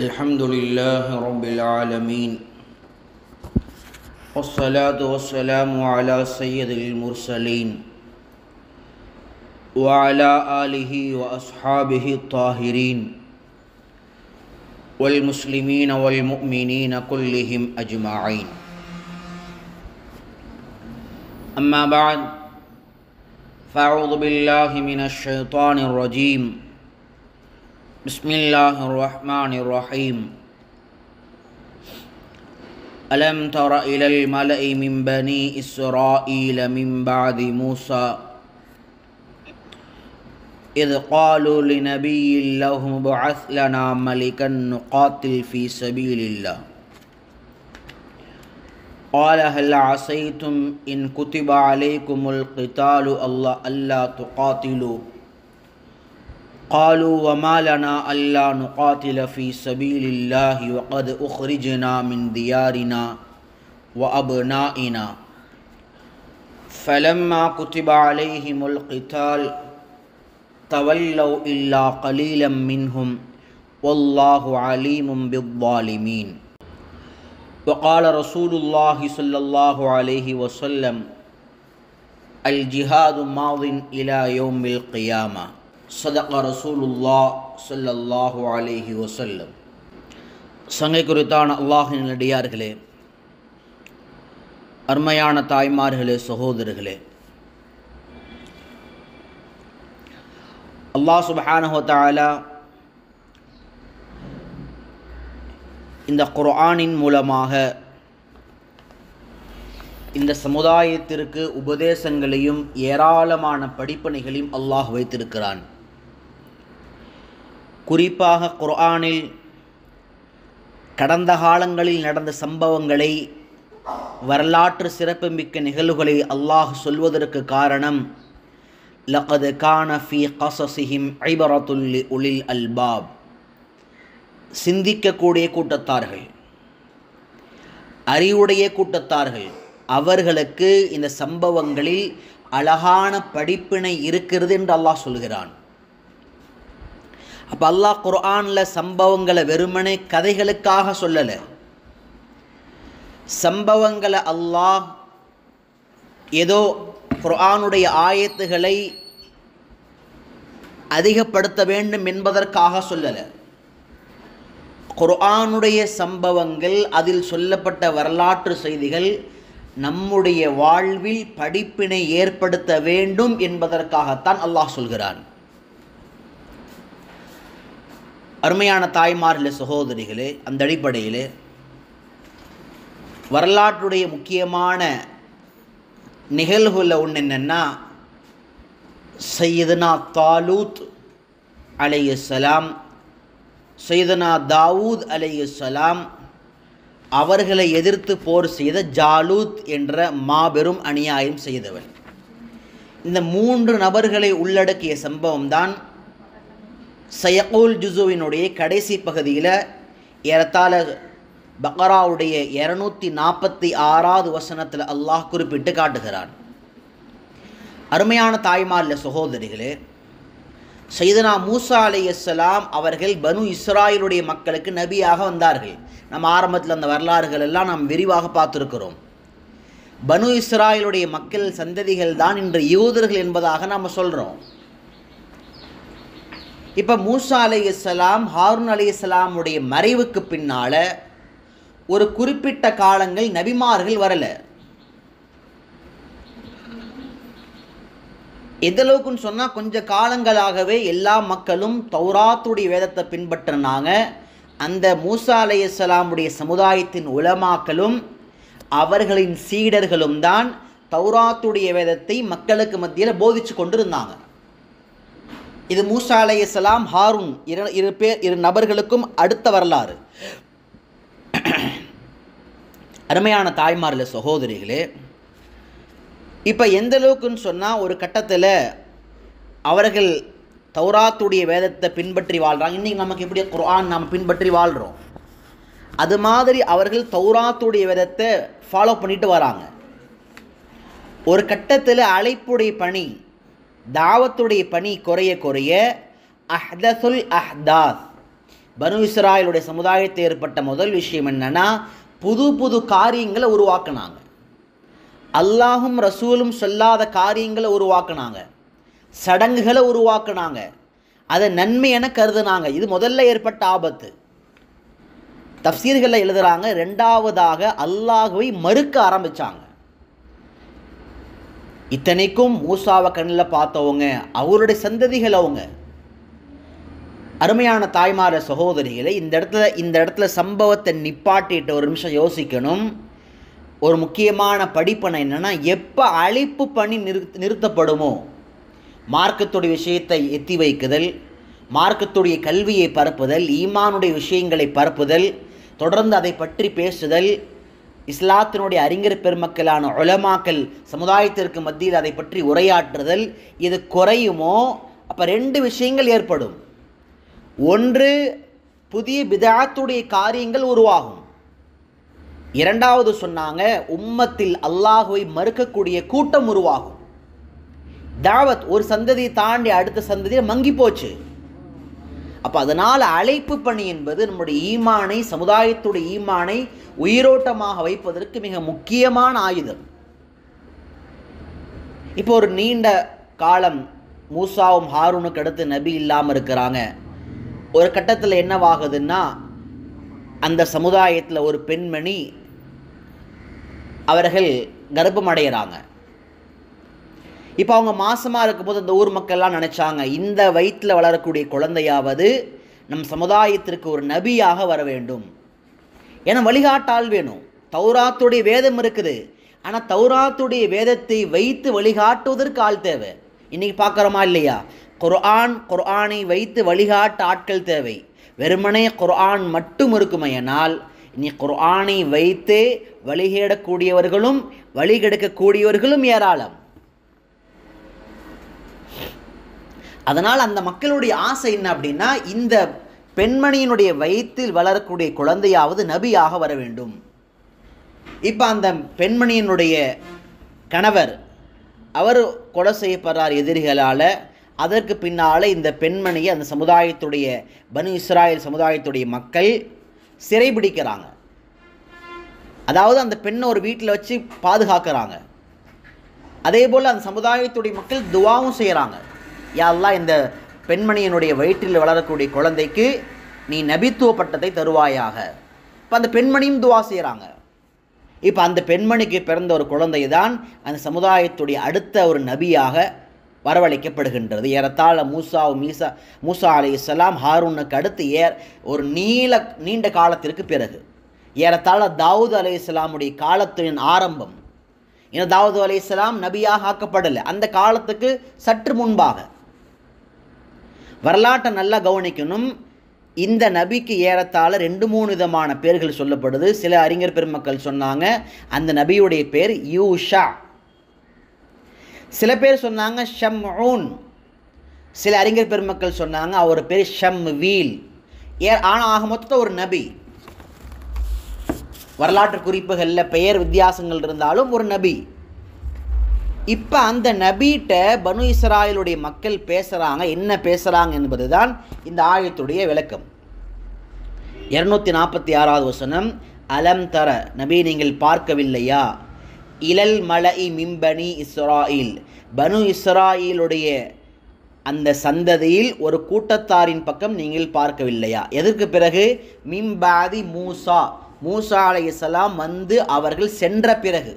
الحمد لله رب العالمين والصلاة والسلام على سيد المرسلين وعلى آله وأصحابه الطاهرين والمسلمين والمؤمنين كلهم أجمعين. أما بعد، فأعوذ بالله من الشيطان الرجيم. بسم الله الرحمن الرحيم. ألم تر إلى الملأ من بني إسرائيل من بعد موسى إذ قالوا لنبي لهم ابعث لنا ملكا نقاتل في سبيل الله قال هل عسيتم إن كتب عليكم القتال ألا تقاتلوا قالوا وما لنا ألا نقاتل في سبيل الله وقد أخرجنا من ديارنا وأبنائنا فلما كتب عليهم القتال تولوا إلا قليلا منهم والله عليم بالظالمين. وقال رسول الله صلى الله عليه وسلم الجهاد ماض إلى يوم القيامة. صدق رسول الله صلى الله عليه وسلم. சங்கை குறித்தான அல்லாஹின் நல்லடியார்களே, அருமையான தாய்மார்களே, சகோதரர்களே, அல்லாஹ் சுப்ஹானஹு வ தஆலா இந்த குர்ஆனின் மூலமாக இந்த சமுதாயத்திற்கு உபதேசங்களையும் ஏராளமான படிப்பினைகளையும் அல்லாஹ் வைத்திருக்கிறான். குறிப்பாக குர்ஆனில் கடந்த காலங்களில் நடந்த சம்பவங்களை, வரலாற்று சிறப்புமிக்க நிகழ்வுகளை அல்லாஹ் சொல்வதற்கு காரணம் லகத் கான ஃபீ கஸஸிஹிம் இபரத்துல் லிஉலில் அல்பாப், சிந்திக்கக்கூடிய கூட்டத்தார்கள், அறிவுடைய கூட்டத்தார்கள், அவர்களுக்கு இந்த சம்பவங்களில் அழகான படிப்பினை இருக்கிறது என்று அல்லாஹ் சொல்கிறான். அப்போ அல்லாஹ் குர்ஆனில் சம்பவங்களை வெறுமனே கதைகளுக்காக சொல்லலை. சம்பவங்களை அல்லாஹ் ஏதோ குர்ஆனுடைய ஆயத்துகளை அதிகப்படுத்த வேண்டும் என்பதற்காக சொல்லலை. குர்ஆனுடைய சம்பவங்கள், அதில் சொல்லப்பட்ட வரலாற்று செய்திகள் நம்முடைய வாழ்வில் படிப்பினை ஏற்படுத்த வேண்டும் என்பதற்காகத்தான் அல்லாஹ் சொல்கிறான். அருமையான தாய்மார்களே, சகோதரிகளே, அந்த அடிப்படையில் வரலாற்றுடைய முக்கியமான நிகழ்வுகளில் ஒன்று என்னென்னா, சையதுனா தாலூத் அலைஹிஸ்ஸலாம், சையதுனா தாவூத் அலைஹிஸ்ஸலாம் அவர்களை எதிர்த்து போர் செய்த ஜாலூத் என்ற மாபெரும் அநியாயம் செய்தவர். இந்த 3 நபர்களை உள்ளடக்கிய சம்பவம் தான் சயகூல் ஜுசுவினுடைய கடைசி பகுதியில் ஏறத்தாழ பக்ராவுடைய 246வது வசனத்தில் அல்லாஹ் குறிப்பிட்டு காட்டுகிறான். அருமையான தாய்மார்களே, சகோதரிகளே, சையதுனா மூசா அலைஹிஸ்ஸலாம் அவர்கள் பனு இஸ்ராயிலுடைய மக்களுக்கு நபியாக வந்தார்கள். நம்ம ஆரம்பத்தில் அந்த வரலாறுகள் எல்லாம் நாம் விரிவாக பார்த்துருக்கிறோம். பனு இஸ்ராயிலுடைய மக்கள் சந்ததிகள் தான் இன்று யூதர்கள் என்பதாக நாம் சொல்கிறோம். இப்போ மூசா அலைஹிஸ்ஸலாம், ஹாரூன் அலைஹிஸ்ஸலாமுடைய மறைவுக்கு பின்னால் ஒரு குறிப்பிட்ட காலங்கள் நபிமார்கள் வரலை. எந்தளவுக்குன்னு சொன்னால், கொஞ்ச காலங்களாகவே எல்லா மக்களும் தௌராத்துடைய வேதத்தை பின்பற்றினாங்க. அந்த மூசா அலைஹிஸ்ஸலாமுடைய சமுதாயத்தின் உலமாக்களும் அவர்களின் சீடர்களும் தான் தௌராத்துடைய வேதத்தை மக்களுக்கு மத்தியில் போதிச்சு கொண்டிருந்தாங்க. இது மூசா அலைஹிஸ்ஸலாம், ஹாரூன் இரு நபர்களுக்கும் அடுத்த வரலாறு. அருமையான தாய்மார்களே, சகோதரிகளே, இப்போ எந்த அளவுக்குன்னு சொன்னால், ஒரு கட்டத்தில் அவர்கள் தௌராத்துடைய வேதத்தை பின்பற்றி வாழ்கிறாங்க. இன்றைக்கி நமக்கு எப்படி குர்ஆன் நாம் பின்பற்றி வாழ்கிறோம், அது மாதிரி அவர்கள் தௌராத்துடைய வேதத்தை ஃபாலோ பண்ணிட்டு வராங்க. ஒரு கட்டத்தில் அழைப்புடைய பணி, தாவத்துடைய பணி குறைய குறைய அஹ்தசுல் அஹ்தாஸ், பனு இஸ்ராயலுடைய சமுதாயத்தை ஏற்பட்ட முதல் விஷயம் என்னன்னா, புது புது காரியங்களை உருவாக்குனாங்க. அல்லாஹும் ரசூலும் சொல்லாத காரியங்களை உருவாக்குனாங்க, சடங்குகளை உருவாக்குனாங்க, அதை நன்மை என கருதுனாங்க. இது முதல்ல ஏற்பட்ட ஆபத்து. தஃப்சீர்களில் எழுதுறாங்க, ரெண்டாவதாக அல்லாஹுவை மறுக்க ஆரம்பித்தாங்க. இத்தனைக்கும் மூசாவை கண்ணில் பார்த்தவங்க, அவருடைய சந்ததிகள் அவங்க. அருமையான தாய்மார சகோதரிகளை, இந்த இடத்துல சம்பவத்தை நிப்பாட்டிட்டு ஒரு நிமிஷம் யோசிக்கணும். ஒரு முக்கியமான படிப்பனை என்னென்னா, எப்போ அழைப்பு பண்ணி நிறுத்தப்படுமோ, மார்க்கத்துடைய விஷயத்தை எத்தி வைக்குதல், மார்க்கத்துடைய கல்வியை பரப்புதல், ஈமானுடைய விஷயங்களை பரப்புதல், தொடர்ந்து அதை பற்றி பேசுதல், இஸ்லாத்தினுடைய அறிஞர் பெருமக்களான உலமாக்கள் சமுதாயத்திற்கு மத்தியில் அதை பற்றி உரையாற்றுதல், இது குறையுமோ அப்போ ரெண்டு விஷயங்கள் ஏற்படும். ஒன்று, புதிய பிதாத்துடைய காரியங்கள் உருவாகும். இரண்டாவது சொன்னாங்க, உம்மத்தில் அல்லாஹுவை மறுக்கக்கூடிய கூட்டம் உருவாகும். தாவத் ஒரு சந்ததியை தாண்டி அடுத்த சந்ததியை மங்கி போச்சு. அப்போ அதனால் அழைப்பு பணி என்பது நம்முடைய ஈமானை, சமுதாயத்துடைய ஈமானை உயிரோட்டமாக வைப்பதற்கு மிக முக்கியமான ஆயுதம். இப்போ ஒரு நீண்ட காலம் மூசாவும் ஹாரூனுக்கு அடுத்து நபி இல்லாமல் இருக்கிறாங்க. ஒரு கட்டத்தில் என்னவாகுதுன்னா, அந்த சமுதாயத்தில் ஒரு பெண்மணி அவர்கள் கர்ப்பம் அடைகிறாங்க. இப்போ அவங்க மாசமாக இருக்கும்போது அந்த ஊர் மக்கள்லாம் நினச்சாங்க, இந்த வயிற்றில் வளரக்கூடிய குழந்தையாவது நம் சமுதாயத்திற்கு ஒரு நபியாக வர வேண்டும், ஏன்னா வழிகாட்டால் வேணும். தௌராத்துடைய வேதம் இருக்குது, ஆனால் தௌராத்துடைய வேதத்தை வைத்து வழிகாட்டுவதற்கு ஆள் தேவை. இன்றைக்கி பார்க்குறோமா இல்லையா? குர்ஆனை வைத்து வழிகாட்ட ஆட்கள் தேவை. வெறுமனே குர்ஆன் மட்டும் இருக்குமையானால் இனி குர்ஆனை வைத்தே வழிகேடக்கூடியவர்களும் வழிகெடுக்கக்கூடியவர்களும் ஏராளம். அதனால் அந்த மக்களுடைய ஆசை என்ன அப்படின்னா, இந்த பெண்மணியினுடைய வயிற்றில் வளரக்கூடிய குழந்தையாவது நபியாக வர வேண்டும். இப்போ அந்த பெண்மணியினுடைய கணவர் அவர் கொலை செய்யப்படுறார் எதிரிகளால். அதற்கு பின்னால் இந்த பெண்மணியை அந்த சமுதாயத்துடைய பனு இஸ்ராயல் சமுதாயத்துடைய மக்கள் சிறைபிடிக்கிறாங்க. அதாவது அந்த பெண்ணை ஒரு வீட்டில் வச்சு பாதுகாக்கிறாங்க. அதே போல் அந்த சமுதாயத்துடைய மக்கள் துவாவும் செய்கிறாங்க, யா அல்லாஹ் இந்த பெண்மணியினுடைய வயிற்றில் வளரக்கூடிய குழந்தைக்கு நீ நபித்துவ பட்டத்தை தருவாயாக. இப்போ அந்த பெண்மணியும் துவா செய்கிறாங்க. இப்போ அந்த பெண்மணிக்கு பிறந்த ஒரு குழந்தை தான் அந்த சமுதாயத்துடைய அடுத்த ஒரு நபியாக வரவழைக்கப்படுகின்றது. ஏறத்தாழ மூசா அலைஹிஸ்ஸலாம் ஹாரூனுக்கு அடுத்து ஒரு நீண்ட காலத்திற்கு பிறகு, ஏறத்தாழ தாவூத் அலைஹிஸ்ஸலாமுடைய காலத்தின் ஆரம்பம். ஏன்னா தாவூத் அலைஹிஸ்ஸலாம் நபியாக ஆக்கப்படலை, அந்த காலத்துக்கு சற்று முன்பாக. வரலாற்றை நல்லா கவனிக்கணும். இந்த நபிக்கு ஏறத்தாழ 2-3 விதமான பேர்கள் சொல்லப்படுது. சில அறிஞர் பெருமக்கள் சொன்னாங்க அந்த நபியுடைய பேர் யூஷா, சில பேர் சொன்னாங்க ஷம்ஊன், சில அறிஞர் பெருமக்கள் சொன்னாங்க அவர் பேர் ஷம்வீல். ஆனால் ஆக மொத்தம் ஒரு நபி. வரலாற்று குறிப்புகளில் பெயர் வித்தியாசங்கள் இருந்தாலும் ஒரு நபி. இப்போ அந்த நபிகிட்ட பனு இஸ்ராயலுடைய மக்கள் பேசுகிறாங்க. என்ன பேசுகிறாங்க என்பது தான் இந்த ஆயத்துடைய விளக்கம். 246வது வசனம், அலம் தர, நபி நீங்கள் பார்க்கவில்லையா, இலல் மலை மிம்பனி இஸ்ராயில், பனு இஸ்ராயிலுடைய அந்த சந்ததியில் ஒரு கூட்டத்தாரின் பக்கம் நீங்கள் பார்க்கவில்லையா. எதற்கு பிறகு? மிம்பாதி மூசா அலைஹிஸ்ஸலாம் வந்து அவர்கள் சென்ற பிறகு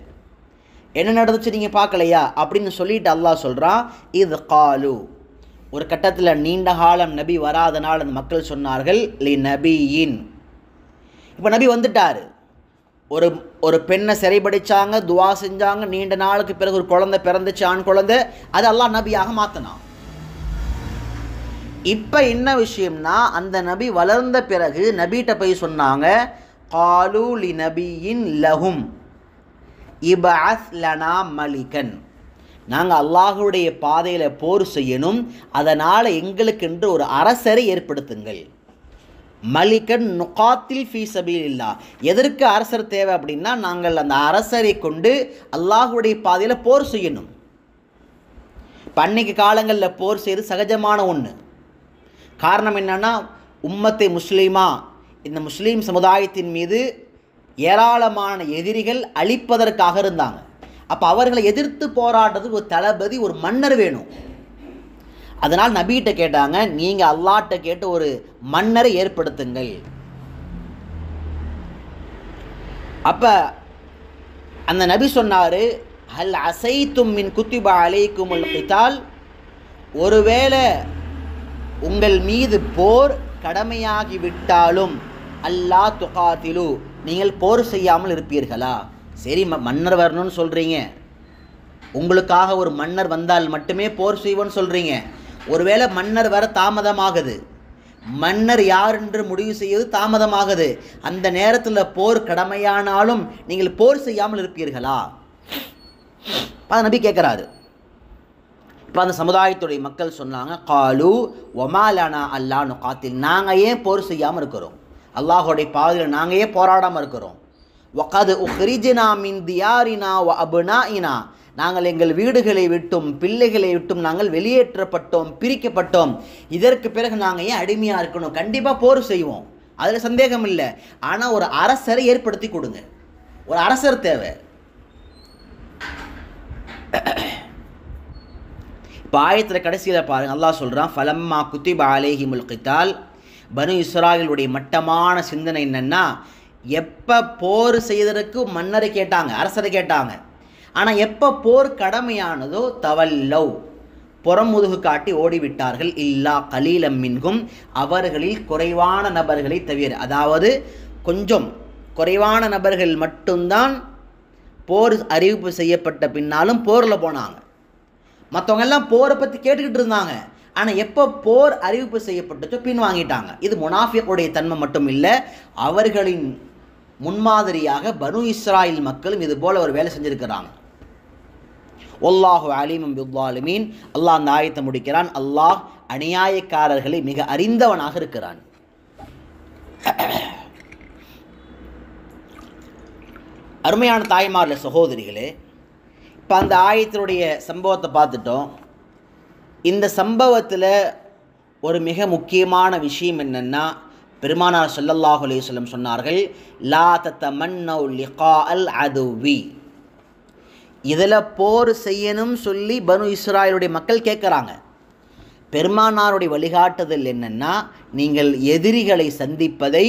என்ன நடந்துச்சு நீங்கள் பார்க்கலையா அப்படின்னு சொல்லிட்டு அல்லாஹ் சொல்கிறான், இது காலு, ஒரு கட்டத்தில் நீண்ட காலம் நபி வராதனால் அந்த மக்கள் சொன்னார்கள் லி நபியின். இப்போ நபி வந்துட்டார். ஒரு பெண்ணை சிறைபிடிச்சாங்க, துவா செஞ்சாங்க, நீண்ட நாளுக்கு பிறகு ஒரு குழந்தை பிறந்துச்சு, ஆண் குழந்தை, அது அல்லாஹ் நபியாக மாற்றினான். இப்போ என்ன விஷயம்னா, அந்த நபி வளர்ந்த பிறகு நபிகிட்ட போய் சொன்னாங்க, காலு லி நபியின் லஹும் இபஅஸ் லனா மலிகன், நாங்கள் அல்லாஹுடைய பாதையில் போர் செய்யணும், அதனால் எங்களுக்கென்று ஒரு அரசரை ஏற்படுத்துங்கள். மலிகன் நுகாத்தில் ஃபீ சபீலில்லாஹ், எதற்கு அரசர் தேவை அப்படின்னா, நாங்கள் அந்த அரசரை கொண்டு அல்லாஹுடைய பாதையில் போர் செய்யணும். இப்போ அன்னைக்கு காலங்களில் போர் செய்து சகஜமான ஒன்று. காரணம் என்னன்னா, உம்மத்தை முஸ்லீமா, இந்த முஸ்லீம் சமுதாயத்தின் மீது ஏராளமான எதிரிகள் அழிப்பதற்காக இருந்தாங்க. அப்போ அவர்களை எதிர்த்து போராடுறதுக்கு ஒரு தளபதி, ஒரு மன்னர் வேணும். அதனால் நபிகிட்ட கேட்டாங்க, நீங்கள் அல்லாஹ்ட்ட கேட்டு ஒரு மன்னரை ஏற்படுத்துங்கள். அப்போ அந்த நபி சொன்னார், ஹல் அசைத்தும் மின் குத்திபா அலைக்குமுல் கிதால், ஒருவேளை உங்கள் மீது போர் கடமையாகிவிட்டாலும் அல்லா துகாத்திலு, நீங்கள் போர் செய்யாமல் இருப்பீர்களா? சரி, மன்னர் வரணும்னு சொல்கிறீங்க, உங்களுக்காக ஒரு மன்னர் வந்தால் மட்டுமே போர் செய்வோன்னு சொல்கிறீங்க. ஒருவேளை மன்னர் வர தாமதமாகுது, மன்னர் யார் என்று முடிவு செய்வது தாமதமாகுது, அந்த நேரத்தில் போர் கடமையானாலும் நீங்கள் போர் செய்யாமல் இருப்பீர்களா? அது நபி கேட்குறாரு. இப்போ அந்த சமுதாயத்துடைய மக்கள் சொன்னாங்க, காலு ஒமாலானா அல்லா நுகாத்தில், நாங்கள் ஏன் போர் செய்யாமல் இருக்கிறோம், அல்லாஹோடைய பாதையில் நாங்கள் ஏன் போராடாமல் இருக்கிறோம். வகது உஹ்ரிஜ்னா மின் தியாரினா வ அப்னாஇனா, நாங்கள் எங்கள் வீடுகளை விட்டும் பிள்ளைகளை விட்டும் நாங்கள் வெளியேற்றப்பட்டோம், பிரிக்கப்பட்டோம். இதற்கு பிறகு நாங்கள் ஏன் அடிமையாக இருக்கணும்? கண்டிப்பாக போர் செய்வோம், அதில் சந்தேகம் இல்லை. ஆனால் ஒரு அரசரை ஏற்படுத்தி கொடுங்க, ஒரு அரசர் தேவை. இப்போ ஆயத்தில் கடைசியில் பாருங்கள், அல்லாஹ் சொல்கிறான், ஃபலம்மா குத்திப அலைஹிமுல் கித்தால், பனு இஸ்ராயலுடைய மட்டமான சிந்தனை என்னென்னா, எப்போ போர் செய்வதற்கு மன்னரை கேட்டாங்க, அரசரை கேட்டாங்க. ஆனால் எப்போ போர் கடமையானதோ தவல்லவ், புறமுதுகு காட்டி ஓடிவிட்டார்கள். இல்லா கலீலம் மின்கும், அவர்களில் குறைவான நபர்களை தவிர, அதாவது கொஞ்சம் குறைவான நபர்கள் மட்டும்தான் போர் அறிவிப்பு செய்யப்பட்ட பின்னாலும் போரில் போனாங்க. மற்றவங்க எல்லாம் போரை பற்றி கேட்டுக்கிட்டு இருந்தாங்க. ஆனால் எப்போ போர் அறிவிப்பு செய்யப்பட்டுச்சோ பின் வாங்கிட்டாங்க. இது முனாஃபிக்குடைய தன்மை மட்டும் இல்லை, அவர்களின் முன்மாதிரியாக பனு இஸ்ராயில் மக்களும் இது போல ஒரு வேலை செஞ்சுருக்கிறாங்க. வல்லாஹு அலீமும் பிஸ்ஸாலிமீன். அல்லாஹ் அந்த ஆயத்தை முடிக்கிறான், அல்லாஹ் அநியாயக்காரர்களை மிக அறிந்தவனாக இருக்கிறான். அருமையான தாய்மார்களே, சகோதரிகளே, இப்போ அந்த ஆயத்தினுடைய சம்பவத்தை பார்த்துட்டோம். இந்த சம்பவத்தில் ஒரு மிக முக்கியமான விஷயம் என்னென்னா, பெருமானார் ஸல்லல்லாஹு அலைஹி வஸல்லம் சொன்னார்கள், லா தத்தமன்னௌ லிகா அல் அதுவி. இதில் போர் செய்யணும் சொல்லி பனு இஸ்ராயலுடைய மக்கள் கேட்குறாங்க. பெருமானாருடைய வழிகாட்டுதல் என்னென்னா, நீங்கள் எதிரிகளை சந்திப்பதை,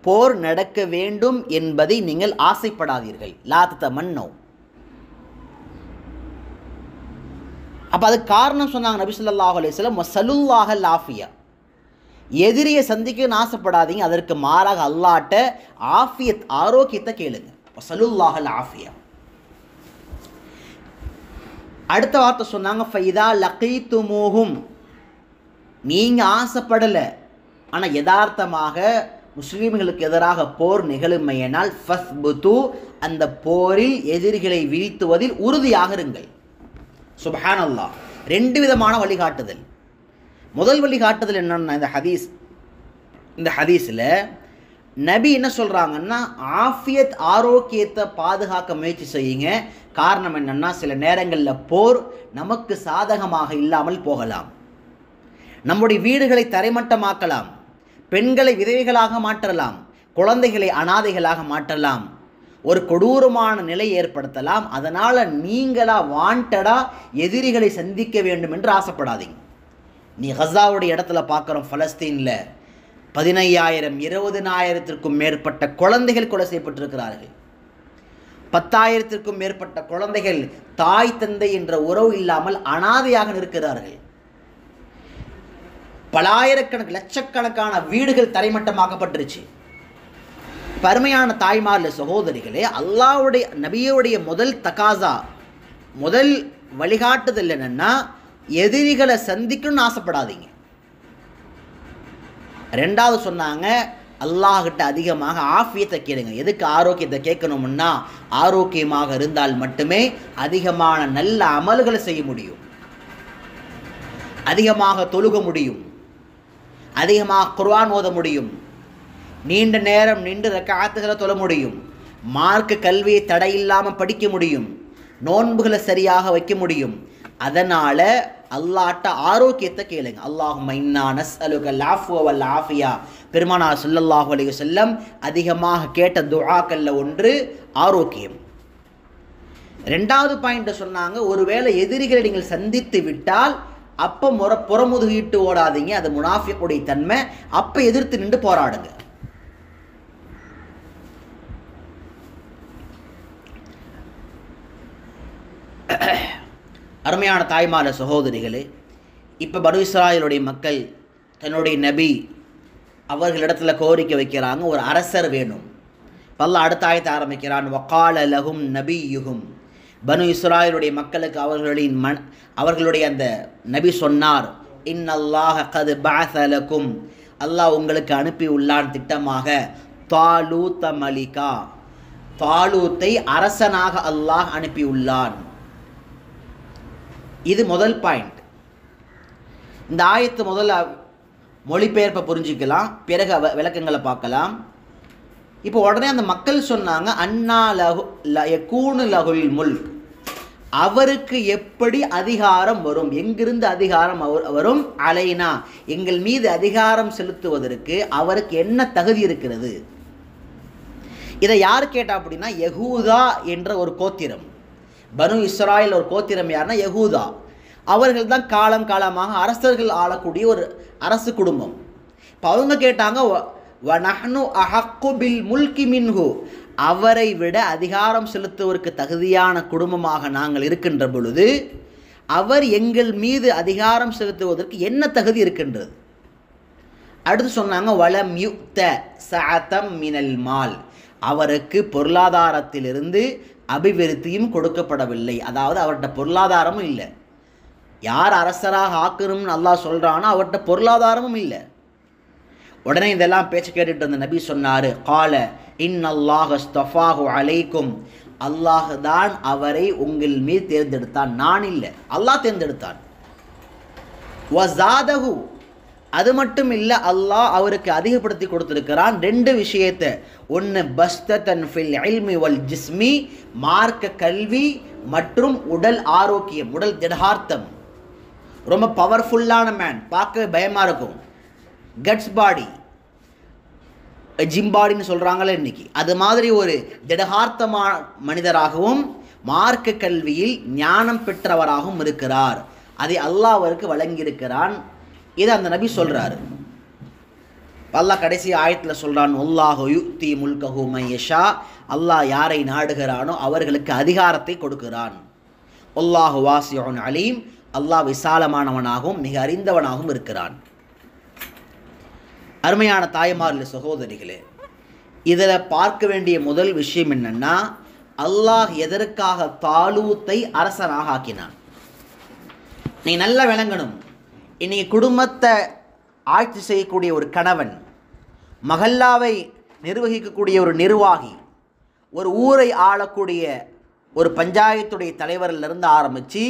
போர் நடக்க வேண்டும் என்பதை நீங்கள் ஆசைப்படாதீர்கள். லா தத்தமன்னௌ. அப்போ அதுக்கு காரணம் சொன்னாங்க நபி ஸல்லல்லாஹு அலைஹி வஸல்லம், வஸலுல்லாஹல் ஆஃபியா, எதிரியை சந்திக்கணும்னு ஆசைப்படாதீங்க, அதற்கு மாறாக அல்லாஹ்ட்ட ஆஃபியத், ஆரோக்கியத்தை கேளுங்க. வஸலுல்லாஹல் ஆஃபியா. அடுத்த வார்த்தை சொன்னாங்க, ஃபைதா லகீத்துமூஹும், நீங்கள் ஆசைப்படலை ஆனால் யதார்த்தமாக முஸ்லீம்களுக்கு எதிராக போர் நிகழுமையினால் ஃபஸ்புது, அந்த போரில் எதிரிகளை வீழ்த்துவதில் உறுதியாக இருங்கள். சுப்ஹானல்லாஹ். ரெண்டு விதமான வழிகாட்டுதல். முதல் வழிகாட்டுதல் என்னன்னா, இந்த ஹதீஸில் நபி என்ன சொல்கிறாங்கன்னா, ஆஃபியத், ஆரோக்கியத்தை பாதுகாக்க முயற்சி செய்யுங்க. காரணம் என்னென்னா, சில நேரங்களில் போர் நமக்கு சாதகமாக இல்லாமல் போகலாம், நம்முடைய வீடுகளை தரைமட்டமாக்கலாம், பெண்களை விதவைகளாக மாற்றலாம், குழந்தைகளை அனாதைகளாக மாற்றலாம், ஒரு கொடூரமான நிலை ஏற்படுத்தலாம். அதனால் நீங்களாக வாண்டடாக எதிரிகளை சந்திக்க வேண்டும் என்று ஆசைப்படாதீங்க. நீ கஸாவுடைய இடத்துல பார்க்குறோம், பலஸ்தீனில் 15,000 20,000த்திற்கும் மேற்பட்ட குழந்தைகள் கொலை செய்யப்பட்டிருக்கிறார்கள். 10,000த்திற்கும் மேற்பட்ட குழந்தைகள் தாய் தந்தை என்ற உறவு இல்லாமல் அனாதையாக இருக்கிறார்கள். பலாயிரக்கணக்கு லட்சக்கணக்கான வீடுகள் தரைமட்டமாக்கப்பட்டுருச்சு. பருமையான தாய்மார்களே, சகோதரிகளே, அல்லாஹ்வுடைய நபியுடைய முதல் தகாசா, முதல் வழிகாட்டுதல் என்னன்னா, எதிரிகளை சந்திக்கணும்னு ஆசைப்படாதீங்க. ரெண்டாவது சொன்னாங்க, அல்லாஹ்கிட்ட அதிகமாக ஆஃபியத்தை கேளுங்க. எதுக்கு ஆரோக்கியத்தை கேட்கணும்னா, ஆரோக்கியமாக இருந்தால் மட்டுமே அதிகமான நல்ல அமல்களை செய்ய முடியும், அதிகமாக தொழுக முடியும், அதிகமாக குர்ஆன் ஓத முடியும், நீண்ட நேரம் நின்று ரக்காத்துகளை தொழ முடியும், மார்க்க கல்வியை தடையில்லாமல் படிக்க முடியும், நோன்புகளை சரியாக வைக்க முடியும். அதனால் அல்லாஹ்ட்ட ஆரோக்கியத்தை கேளுங்க. அல்லாஹும்ம இன்னா நஸ்அலுகல் அஃப்வ வல் ஆஃபியா. பெருமானார் ஸல்லல்லாஹு அலைஹி வஸல்லம் அதிகமாக கேட்ட துஆக்கள்ல ஒன்று ஆரோக்கியம். ரெண்டாவது பாயிண்ட் சொன்னாங்க, ஒருவேளை எதிரிகளை நீங்கள் சந்தித்து விட்டால் அப்போ புறமுதுகிட்டு ஓடாதீங்க, அது முனாஃபிக்குடைய தன்மை. அப்போ எதிர்த்து நின்று போராடுங்க. அருமையான தாய்மார சகோதரிகளே, இப்போ பனு இஸ்ராயலுடைய மக்கள் தன்னுடைய நபி அவர்களிடத்தில் கோரிக்கை வைக்கிறாங்க, ஒரு அரசர் வேணும். அல்லாஹ் அடுத்த ஆயத்தை ஆரம்பிக்கிறான், வகால லஹும் நபியுஹும். பனு இஸ்ராயலுடைய மக்களுக்கு அவர்களுடைய அந்த நபி சொன்னார், இன்னல்லாஹ கத் பஅஸ லகும். அல்லாஹ் உங்களுக்கு அனுப்பி உள்ளான் திட்டமாக தாலூத மலிகா. தாலூத்தை அரசனாக அல்லாஹ் அனுப்பியுள்ளான். இது முதல் பாயிண்ட். இந்த ஆயத்து முதல்ல மொழிபெயர்ப்பை புரிஞ்சிக்கலாம், பிறகு விளக்கங்களை பார்க்கலாம். இப்போ உடனே அந்த மக்கள் சொன்னாங்க, அன்னா யகூனு லஹுல் முல்க். அவருக்கு எப்படி அதிகாரம் வரும், எங்கிருந்து அதிகாரம் வரும்? அலைனா, எங்கள் மீது அதிகாரம் செலுத்துவதற்கு அவருக்கு என்ன தகுதி இருக்கிறது? இதை யார் கேட்டா அப்படின்னா, யகூதா என்ற ஒரு கோத்திரம். பனு இஸ்ராயல் ஒரு கோத்திரம் யாருன்னா யகூதா. அவர்கள் தான் காலம் காலமாக அரசர்கள் ஆளக்கூடிய ஒரு அரசு குடும்பம். இப்போ அவங்க கேட்டாங்க, வநஹ்னு அஹக்கு பில் முல்கி மின்ஹு. அவரை விட அதிகாரம் செலுத்துவதற்கு தகுதியான குடும்பமாக நாங்கள் இருக்கின்ற பொழுது அவர் எங்கள் மீது அதிகாரம் செலுத்துவதற்கு என்ன தகுதி இருக்கின்றது? அடுத்து சொன்னாங்க, வலம் யுக்த சஅதம் மினல் மால். அவருக்கு பொருளாதாரத்திலிருந்து அபிவிருத்தியும் கொடுக்கப்படவில்லை. அதாவது அவர்கிட்ட பொருளாதாரமும் இல்லை. யார் அரசராக ஆக்கணும்னு அல்லாஹ் சொல்கிறானோ அவர்கிட்ட பொருளாதாரமும் இல்லை. உடனே இதெல்லாம் பேச்சு கேட்டுட்டு இருந்த நபி சொன்னார், கால இன்னல்லாஹ் ஸ்தஃபாஹு அலைக்கும். அல்லாஹ் தான் அவரை உங்கள் மீது தேர்ந்தெடுத்தான், நான் இல்லை, அல்லாஹ் தேர்ந்தெடுத்தான். வஸாதஹு, அது மட்டும் இல்லை, அல்லாஹ் அவருக்கு அதிகப்படுத்தி கொடுத்திருக்கிறான் ரெண்டு விஷயத்தை. ஒன்று பஸ்தன் ஃபில் இல்மி வல் ஜிஸ்மி, மார்க்க கல்வி மற்றும் உடல் ஆரோக்கியம், உடல் திடகார்த்தம். ரொம்ப பவர்ஃபுல்லான மேன், பார்க்க பயமாக இருக்கும். கட்ஸ் பாடி, ஜிம் பாடின்னு சொல்கிறாங்களே இன்னைக்கு, அது மாதிரி ஒரு திடகார்த்தமான மனிதராகவும் மார்க்க கல்வியில் ஞானம் பெற்றவராகவும் இருக்கிறார். அதை அல்லாஹ் அவருக்கு வழங்கியிருக்கிறான். இதை அந்த நபி சொல்கிறாரு. அல்லாஹ் கடைசி ஆயத்தில் சொல்கிறான், அல்லாஹு யுக்தி முல்கஹு மன் யஷா. அல்லாஹ் யாரை நாடுகிறானோ அவர்களுக்கு அதிகாரத்தை கொடுக்கிறான். அல்லாஹு வாசிஉன் அலீம். அல்லாஹ் விசாலமானவனாகவும் மிக அறிந்தவனாகவும் இருக்கிறான். அருமையான தாய்மார்களே, சகோதரிகளே, இதில் பார்க்க வேண்டிய முதல் விஷயம் என்னன்னா, அல்லாஹ் எதற்காக தாலூத்தை அரசனாக ஆக்கினான்? நீ நல்லா விளங்கணும். இன்னைக்கு குடும்பத்தை ஆட்சி செய்யக்கூடிய ஒரு கணவன், மஹல்லாவை நிர்வகிக்கக்கூடிய ஒரு நிர்வாகி, ஒரு ஊரை ஆளக்கூடிய ஒரு பஞ்சாயத்துடைய தலைவரிலிருந்து ஆரம்பித்து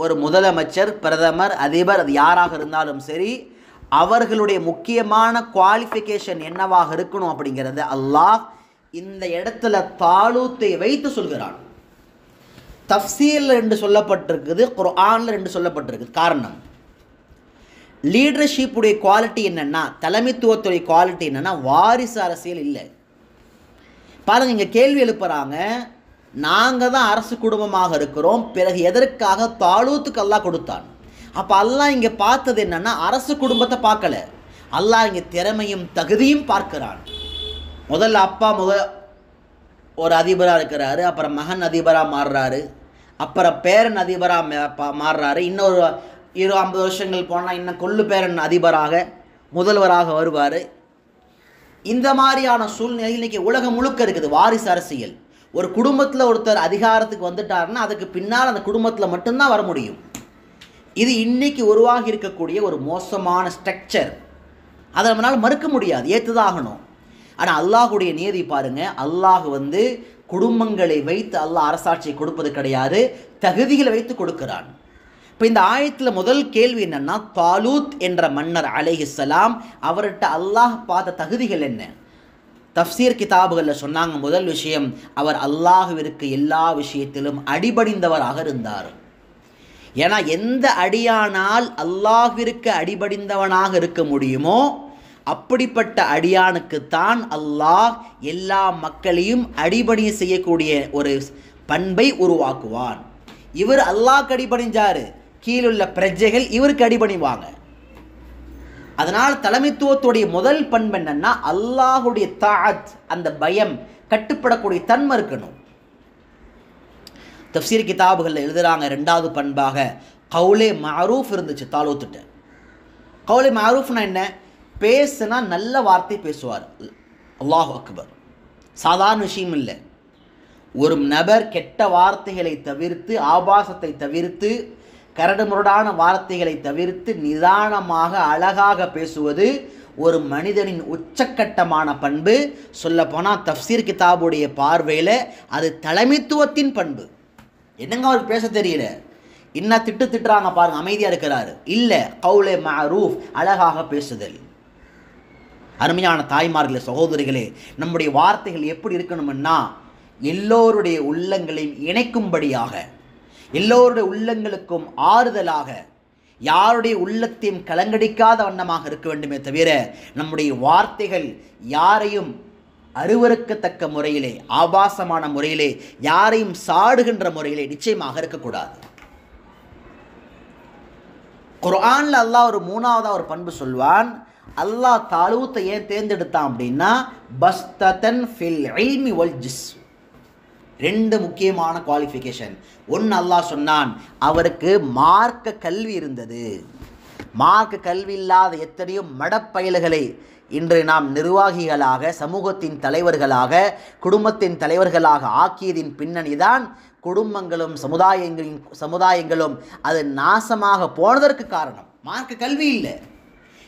ஒரு முதலமைச்சர், பிரதமர், அதிபர், அது யாராக இருந்தாலும் சரி, அவர்களுடைய முக்கியமான குவாலிஃபிகேஷன் என்னவாக இருக்கணும் அப்படிங்கிறத அல்லாஹ் இந்த இடத்துல தாலூத்தை வைத்து சொல்கிறான். தஃப்சீரில் ரெண்டு சொல்லப்பட்டிருக்குது, குர்ஆனில் ரெண்டு சொல்லப்பட்டிருக்குது. காரணம், லீடர்ஷிப்புடைய குவாலிட்டி என்னென்னா, தலைமைத்துவத்துடைய குவாலிட்டி என்னென்னா, வாரிசு அரசியல் இல்லை. பாருங்க, இங்கே கேள்வி எழுப்புறாங்க, நாங்கள் தான் அரசு குடும்பமாக இருக்கிறோம், பிறகு எதற்காக தாலூத்துக்கு அல்லாஹ் கொடுத்தான்? அப்போ அல்லாஹ் இங்கே பார்த்தது என்னென்னா, அரசு குடும்பத்தை பார்க்கல, அல்லாஹ் இங்கே திறமையும் தகுதியும் பார்க்கிறான். முதல்ல அப்பா ஒரு அதிபராக இருக்கிறாரு, அப்புறம் மகன் அதிபராக மாறுறாரு, அப்புறம் பேரன் அதிபராக மாறுறாரு, இன்னொரு 20-50 வருஷங்கள் போனால் இன்னும் கொள்ளு பேரன் அதிபராக முதல்வராக வருவார். இந்த மாதிரியான சூழ்நிலை இன்றைக்கி உலகம் முழுக்க இருக்குது. வாரிசு அரசியல். ஒரு குடும்பத்தில் ஒருத்தர் அதிகாரத்துக்கு வந்துட்டாருன்னா அதுக்கு பின்னால் அந்த குடும்பத்தில் மட்டும்தான் வர முடியும். இது இன்னைக்கு உருவாகி இருக்கக்கூடிய ஒரு மோசமான ஸ்ட்ரக்சர். அதை நம்மளால் மறுக்க முடியாது, ஏற்றுதாகணும். ஆனால் அல்லாஹுடைய நியதி பாருங்கள், அல்லாஹ் குடும்பங்களை வைத்து அல்லாஹ் அரசாட்சியை கொடுப்பது கிடையாது, தகுதிகளை வைத்து கொடுக்கிறான். இப்போ இந்த ஆயத்தில் முதல் கேள்வி என்னென்னா, தாலூத் என்ற மன்னர் அலைஹிஸ்ஸலாம் அவர்கிட்ட அல்லாஹ் பார்த்த தகுதிகள் என்ன? தஃப்சீர் கிதாபுகளில் சொன்னாங்க, முதல் விஷயம், அவர் அல்லாஹுவிற்கு எல்லா விஷயத்திலும் அடிபணிந்தவராக இருந்தார். ஏன்னா எந்த அடியானால் அல்லாஹ்விற்கு அடிபடிந்தவனாக இருக்க முடியுமோ அப்படிப்பட்ட அடியானுக்குத்தான் அல்லாஹ் எல்லா மக்களையும் அடிபணிய செய்யக்கூடிய ஒரு பண்பை உருவாக்குவான். இவர் அல்லாஹ்க்கு அடிபணிஞ்சாரு, கீழுள்ள பிரஜைகள் இவருக்கு அடிபணிவாங்க. அதனால் தலைமைத்துவத்துடைய முதல் பண்பு என்னன்னா அல்லாஹுடைய தாஅத், அந்த பயம், கட்டுப்படக்கூடிய தன்மை இருக்கணும். தஃப்சீர் கிதாபுகளில் எழுதுகிறாங்க, ரெண்டாவது பண்பாக கவுலே மஅரூஃப் இருந்துச்சு தாலூத்துட்ட. கவுலே மஅரூஃப்னா என்ன? பேசுனா நல்ல வார்த்தை பேசுவார். அல்லாஹு அக்பர், சாதாரண விஷயம் இல்லை. ஒரு நபர் கெட்ட வார்த்தைகளை தவிர்த்து, ஆபாசத்தை தவிர்த்து, கரடுமுரடான வார்த்தைகளை தவிர்த்து நிதானமாக அழகாக பேசுவது ஒரு மனிதனின் உச்சக்கட்டமான பண்பு. சொல்லப்போனால் தஃப்சீர் கிதாபுடைய பார்வையில் அது தலைமைத்துவத்தின் பண்பு. என்னங்க அவருக்கு பேச தெரியல, இன்னும் திட்டுறாங்க பாருங்க, அமைதியாக இருக்கிறாரு. இல்லை, கவுலே மஅரூஃப், அழகாக பேசுதல். அருமையான தாய்மார்களே, சகோதரிகளே, நம்முடைய வார்த்தைகள் எப்படி இருக்கணும்னா எல்லோருடைய உள்ளங்களையும் இணைக்கும்படியாக, எல்லோருடைய உள்ளங்களுக்கும் ஆறுதலாக, யாருடைய உள்ளத்தையும் கலங்கடிக்காத வண்ணமாக இருக்க வேண்டுமே தவிர நம்முடைய வார்த்தைகள் யாரையும் அருவருக்கத்தக்க முறையிலே, ஆபாசமான முறையிலே, யாரையும் சாடுகின்ற முறையிலே நிச்சயமாக இருக்கக்கூடாது. குர்ஆன்ல அல்லாஹ் ஒரு மூணாவதாக ஒரு பண்பு சொல்வான். அல்லாஹ் தாலூத்தை ஏன் தேர்ந்தெடுத்தான் அப்படின்னா பஸ்தன் ஃபில் இல்மி வல் ஜிஸ்ம். ரெண்டு முக்கியமான குவாலிஃபிகேஷன். ஒன்று, அல்லாஹ் சொன்னான் அவருக்கு மார்க்க கல்வி இருந்தது. மார்க்க கல்வி இல்லாத எத்தனையோ மடப்பயல்களை இன்று நாம் நிர்வாகிகளாக, சமூகத்தின் தலைவர்களாக, குடும்பத்தின் தலைவர்களாக ஆக்கியதின் பின்னணிதான் குடும்பங்களும் சமுதாயங்களும் அது நாசமாக போனதற்கு காரணம் மார்க்க கல்வி இல்லை.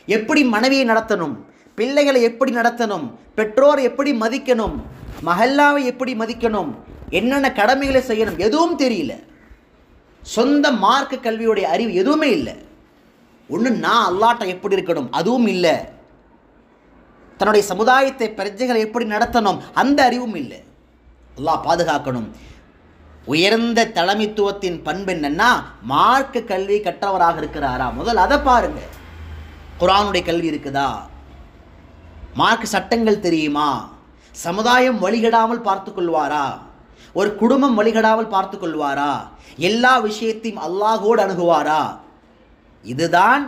எப்படி மனைவியை நடத்தணும், பிள்ளைகளை எப்படி நடத்தணும், பெற்றோர் எப்படி மதிக்கணும், மஹல்லாவை எப்படி மதிக்கணும், என்னென்ன கடமைகளை செய்யணும், எதுவும் தெரியல. சொந்த மார்க்க கல்வியுடைய அறிவு எதுவுமே இல்லை. ஒன்று, நான் அல்லாட்ட எப்படி இருக்கணும் அதுவும் இல்லை. தன்னுடைய சமுதாயத்தை, பிரஜைகளை எப்படி நடத்தணும் அந்த அறிவும் இல்லை. அல்லாஹ் பாதுகாக்கணும். உயர்ந்த தலைமைத்துவத்தின் பண்பு என்னன்னா மார்க்க கல்வி கற்றவராக இருக்கிறாரா, முதல் அதை பாருங்க. குர்ஆனுடைய கல்வி இருக்குதா, மார்க்க சட்டங்கள் தெரியுமா, சமுதாயம் வழிகடாமல் பார்த்து கொள்வாரா, ஒரு குடும்பம் வழிகடாமல் பார்த்து கொள்வாரா, எல்லா விஷயத்தையும் அல்லாஹோடு அணுகுவாரா. இதுதான்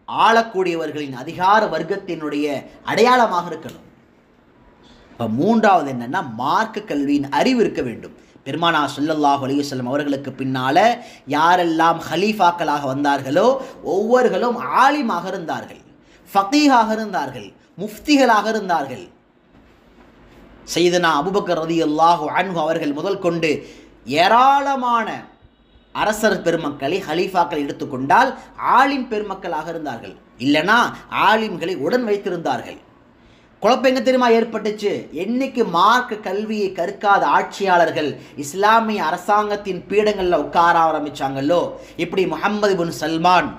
ஆளக்கூடியவர்களின் அதிகார வர்க்கத்தினுடைய அடையாளமாக இருக்கணும். இப்போ மூன்றாவது என்னன்னா மார்க்க கல்வியின் அறிவு இருக்க வேண்டும். பெருமானார் ஸல்லல்லாஹு அலைஹி வஸல்லம் அவர்களுக்கு பின்னால யாரெல்லாம் ஹலீஃபாக்களாக வந்தார்களோ ஒவ்வொருவர்களும் ஆலிமாக இருந்தார்கள், ஃபகீஹாக இருந்தார்கள், முஃப்திகளாக இருந்தார்கள். சையதுனா அபூபக்கர் ரலியல்லாஹு அன்ஹு அவர்கள் முதல் கொண்டு ஏராளமான அரசர் பெருமக்களை, ஹலீஃபாக்களை எடுத்துக்கொண்டால் ஆலிம் பெருமக்களாக இருந்தார்கள். இல்லைனா ஆலிம்களை உடன் வைத்திருந்தார்கள். குழப்பம் எங்க தெரியுமா ஏற்பட்டுச்சு? என்னைக்கு மார்க்க கல்வியை கற்காத ஆட்சியாளர்கள் இஸ்லாமிய அரசாங்கத்தின் பீடங்களில் உட்கார ஆரம்பிச்சாங்களோ, இப்படி முஹம்மது பின் சல்மான்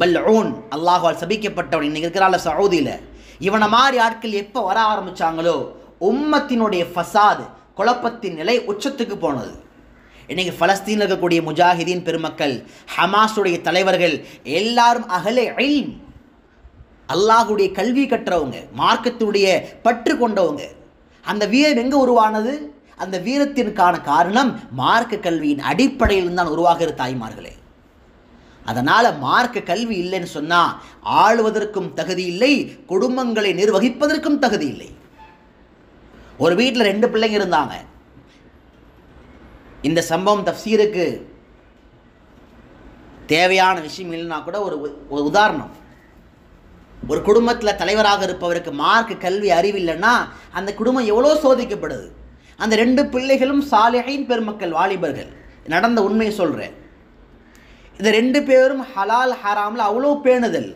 மல்ஊன், அல்லாஹ்வால் சபிக்கப்பட்டவன், இன்னைக்கு இருக்கிறாள் சவுதியில், இவனை மாதிரி ஆட்கள் எப்போ வர ஆரம்பிச்சாங்களோ உம்மத்தினுடைய ஃபசாத், குழப்பத்தின் நிலை உச்சத்துக்கு போனது. இன்னைக்கு பலஸ்தீனில் இருக்கக்கூடிய முஜாஹிதீன் பெருமக்கள், ஹமாஸுடைய தலைவர்கள் எல்லாரும் அஹ்லே இல்ம், அல்லாஹுடைய கல்வி கற்றவங்க, மார்க்கத்துடைய பற்று கொண்டவங்க. அந்த வீரம் எங்கே உருவானது? அந்த வீரத்திற்கான காரணம் மார்க்க கல்வியின் அடிப்படையில் தான் உருவாகிறது தாய்மார்களே. அதனால் மார்க்க கல்வி இல்லைன்னு சொன்னால் ஆளுவதற்கும் தகுதி இல்லை, குடும்பங்களை நிர்வகிப்பதற்கும் தகுதி இல்லை. ஒரு வீட்டில் 2 பிள்ளைங்க இருந்தாங்க. இந்த சம்பவம் தஃப்சீருக்கு தேவையான விஷயம் இல்லைன்னா கூட ஒரு உதாரணம். ஒரு குடும்பத்தில் தலைவராக இருப்பவருக்கு மார்க்க கல்வி அறிவில்லைன்னா அந்த குடும்பம் எவ்வளோ சோதிக்கப்படுது. அந்த 2 பிள்ளைகளும் சாலிஹீன் பெருமக்கள், வாலிபர்கள். நடந்த உண்மையை சொல்கிறேன். இந்த 2 பேரும் ஹலால் ஹராமில் அவ்வளோ பேணுதல்,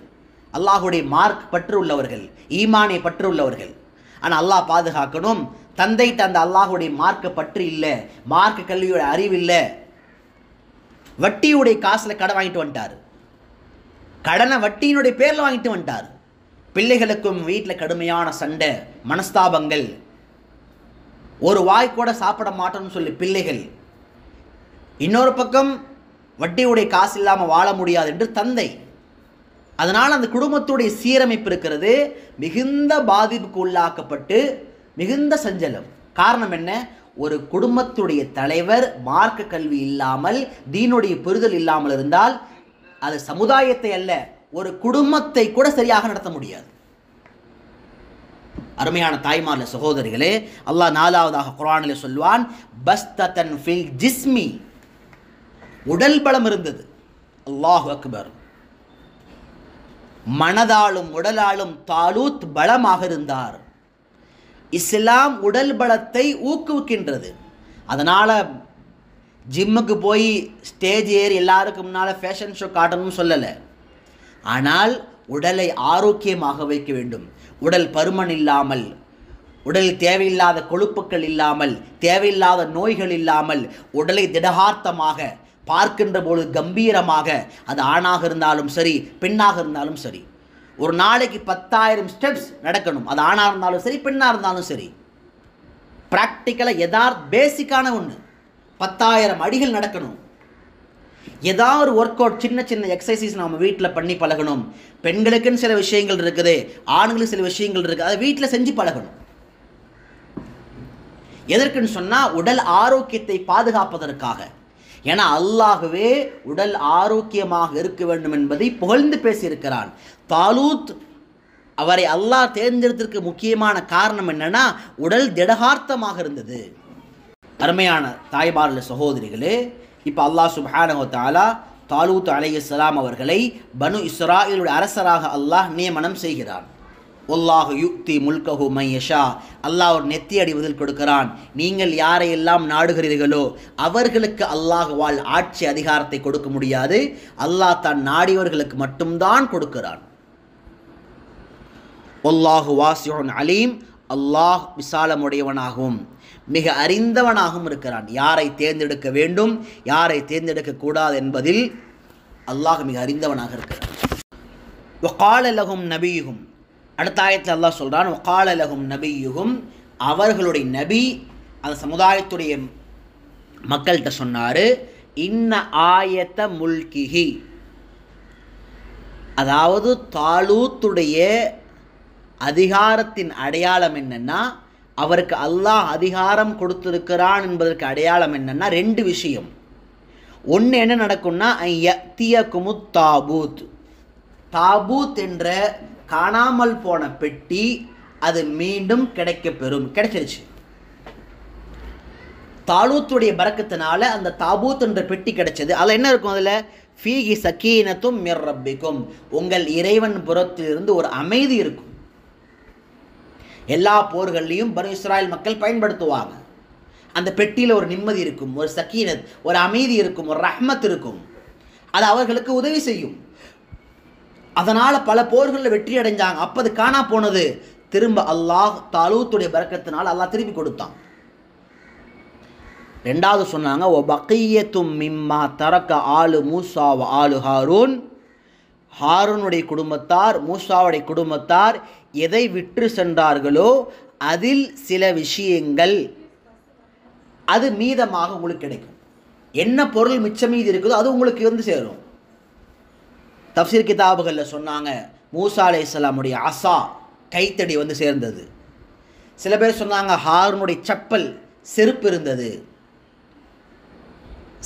அல்லாஹுடைய மார்க் பற்று உள்ளவர்கள், ஈமானை பற்று உள்ளவர்கள். ஆனால் அல்லாஹ் பாதுகாக்கணும், தந்தைட்டு அந்த அல்லாஹுடைய மார்க்க பற்று இல்லை, மார்க்க கல்வியோட அறிவு இல்லை. வட்டியுடைய காசில் கடன் வாங்கிட்டு வந்துட்டார், கடனை வட்டியினுடைய பேரில் வாங்கிட்டு வந்துட்டார். பிள்ளைகளுக்கும் வீட்டில் கடுமையான சண்டை, மனஸ்தாபங்கள், ஒரு வாய் கூட சாப்பிட மாட்டோம்னு சொல்லி பிள்ளைகள். இன்னொரு பக்கம் வட்டியுடைய காசு இல்லாமல் வாழ முடியாது என்று தந்தை. அதனால் அந்த குடும்பத்துடைய சீரமைப்பு இருக்கிறது மிகுந்த பாதிப்புக்கு உள்ளாக்கப்பட்டு மிகுந்த சஞ்சலம். காரணம் என்ன? ஒரு குடும்பத்துடைய தலைவர் மார்க்க கல்வி இல்லாமல் தீனுடைய புரிதல் இல்லாமல் இருந்தால் அது சமுதாயத்தை அல்ல, ஒரு குடும்பத்தை கூட சரியாக நடத்த முடியாது. அருமையான தாய்மார்ல சகோதரிகளே, அல்லாஹ் நாலாவதாக குர்ஆனில் சொல்வான், பஸ்ததன் ஃபில் ஜிஸ்மி, உடல் பலம் இருந்தது. அல்லாஹு அக்பர். மனதாலும் உடலாலும் தாலூத் பலமாக இருந்தார். இஸ்லாம் உடல் பலத்தை ஊக்குவிக்கின்றது. அதனால் ஜிம்முக்கு போய் ஸ்டேஜ் ஏறி எல்லாருக்கும் முன்னால் ஃபேஷன் ஷோ காட்டணும்னு சொல்லலை. ஆனால் உடலை ஆரோக்கியமாக வைக்க வேண்டும். உடல் பருமன் இல்லாமல், உடல் தேவையில்லாத கொழுப்புக்கள் இல்லாமல், தேவையில்லாத நோய்கள் இல்லாமல், உடலை திடகார்த்தமாக பார்க்கின்ற பொழுது கம்பீரமாக, அது ஆணாக இருந்தாலும் சரி பெண்ணாக இருந்தாலும் சரி, ஒரு நாளைக்கு 10,000 ஸ்டெப்ஸ் நடக்கணும். அது ஆணாக இருந்தாலும் சரி பெண்ணாக இருந்தாலும் சரி. ப்ராக்டிக்கலாக பேசிக்கான ஒன்று, 10,000 அடிகள் நடக்கணும். ஏதாவது ஒரு ஒர்க் அவுட், சின்ன சின்ன எக்ஸசைஸ் நம்ம வீட்டில் பண்ணி பழகணும். பெண்களுக்குன்னு சில விஷயங்கள் இருக்குது, ஆண்களுக்கு சில விஷயங்கள் இருக்குது, அதை வீட்டில் செஞ்சு பழகணும். எதற்குன்னு சொன்னால் உடல் ஆரோக்கியத்தை பாதுகாப்பதற்காக. ஏன்னா அல்லாஹ்வே உடல் ஆரோக்கியமாக இருக்க வேண்டும் என்பதை புகழ்ந்து பேசியிருக்கிறான். தாலூத் அவரை அல்லாஹ் தேர்ந்தெடுத்திருக்க முக்கியமான காரணம் என்னன்னா உடல் திடகார்த்தமாக இருந்தது. அருமையான தாய்மார்களே சகோதரிகளே, இப்போ அல்லாஹ் சுப்ஹானஹு வ தஆலா தாலூத் அலைஹிஸ்ஸலாம் அவர்களை பனு இஸ்ராயீலுடைய அரசராக அல்லாஹ் நியமனம் செய்கிறான். வல்லாஹு யுக்தி முல்கஹு மை யஷா, அல்லாஹ் ஒரு நெத்தியடி பதில் கொடுக்கிறான். நீங்கள் யாரையெல்லாம் நாடுகிறீர்களோ அவர்களுக்கு அல்லாஹ்வால் ஆட்சி அதிகாரத்தை கொடுக்க முடியாது, அல்லாஹ் தான் நாடியவர்களுக்கு மட்டும்தான் கொடுக்கிறான். வல்லாஹு வாசிஉன் அலீம், அல்லாஹ் விசாலமுடையவனாகவும் மிக அறிந்தவனாகவும் இருக்கிறான். யாரை தேர்ந்தெடுக்க வேண்டும் யாரை தேர்ந்தெடுக்க கூடாது என்பதில் அல்லாஹ் மிக அறிந்தவனாக இருக்கிறான். வகால லஹும் நபியுஹும், அடுத்த ஆயத்தில் அல்லாஹ் சொல்கிறான், வகால லஹும் நபியுஹும், அவர்களுடைய நபி அந்த சமுதாயத்துடைய மக்கள்கிட்ட சொன்னார், இன்ன ஆயத்த முல்கிஹி, அதாவது தாலூத்துடைய அதிகாரத்தின் அடையாளம் என்னன்னா, அவருக்கு அல்லாஹ் அதிகாரம் கொடுத்திருக்கிறான் என்பதற்கு அடையாளம் என்னன்னா 2 விஷயம். ஒன்று என்ன நடக்கும்னா, யத்தியகுமுத் தாபூத், தாபூத் என்ற காணாமல் போன பெட்டி அது மீண்டும் கிடைச்சிருச்சு. தாலூத்துடைய பரக்கத்தினால அந்த தாபூத் என்ற பெட்டி கிடைச்சது. அதில் என்ன இருக்கும்? அதில் ஃபீஹி சக்கீனத்தும் மிர் ரப்பிக்கும், உங்கள் இறைவன் புறத்திலிருந்து ஒரு அமைதி இருக்கும். எல்லா போர்கள்லையும் பனு இஸ்ராயல் மக்கள் பயன்படுத்துவாங்க. அந்த பெட்டியில் ஒரு நிம்மதி இருக்கும், ஒரு சக்கீனத், ஒரு அமைதி இருக்கும், ஒரு ரஹ்மத் இருக்கும். அது அவர்களுக்கு உதவி செய்யும். அதனால் பல போர்களில் வெற்றி அடைஞ்சாங்க. அப்போ அது காணா போனது திரும்ப அல்லாஹ் தாலூத்துடைய பரக்கத்தினால் அல்லாஹ் திருப்பி கொடுத்தான். 2வது சொன்னாங்க, ஓ பக்கியத்தும் மிம்மா தரக்க ஆளு மூசா வ ஆளு ஹாரூன், ஹாரூனுடைய குடும்பத்தார் மூசாவுடைய குடும்பத்தார் எதை விற்று சென்றார்களோ அதில் சில விஷயங்கள் அது மீதமாக உங்களுக்கு கிடைக்கும். என்ன பொருள் மிச்சம் மீதி இருக்குதோ அது உங்களுக்கு வந்து சேரும். தஃப்சீர் கிதாபுகளில் சொன்னாங்க, மூசா அலைஹிஸ்ஸலாமுடைய அசா கைத்தடி வந்து சேர்ந்தது. சில பேர் சொன்னாங்க ஹாரூனுடைய சப்பல் செருப்பு இருந்தது.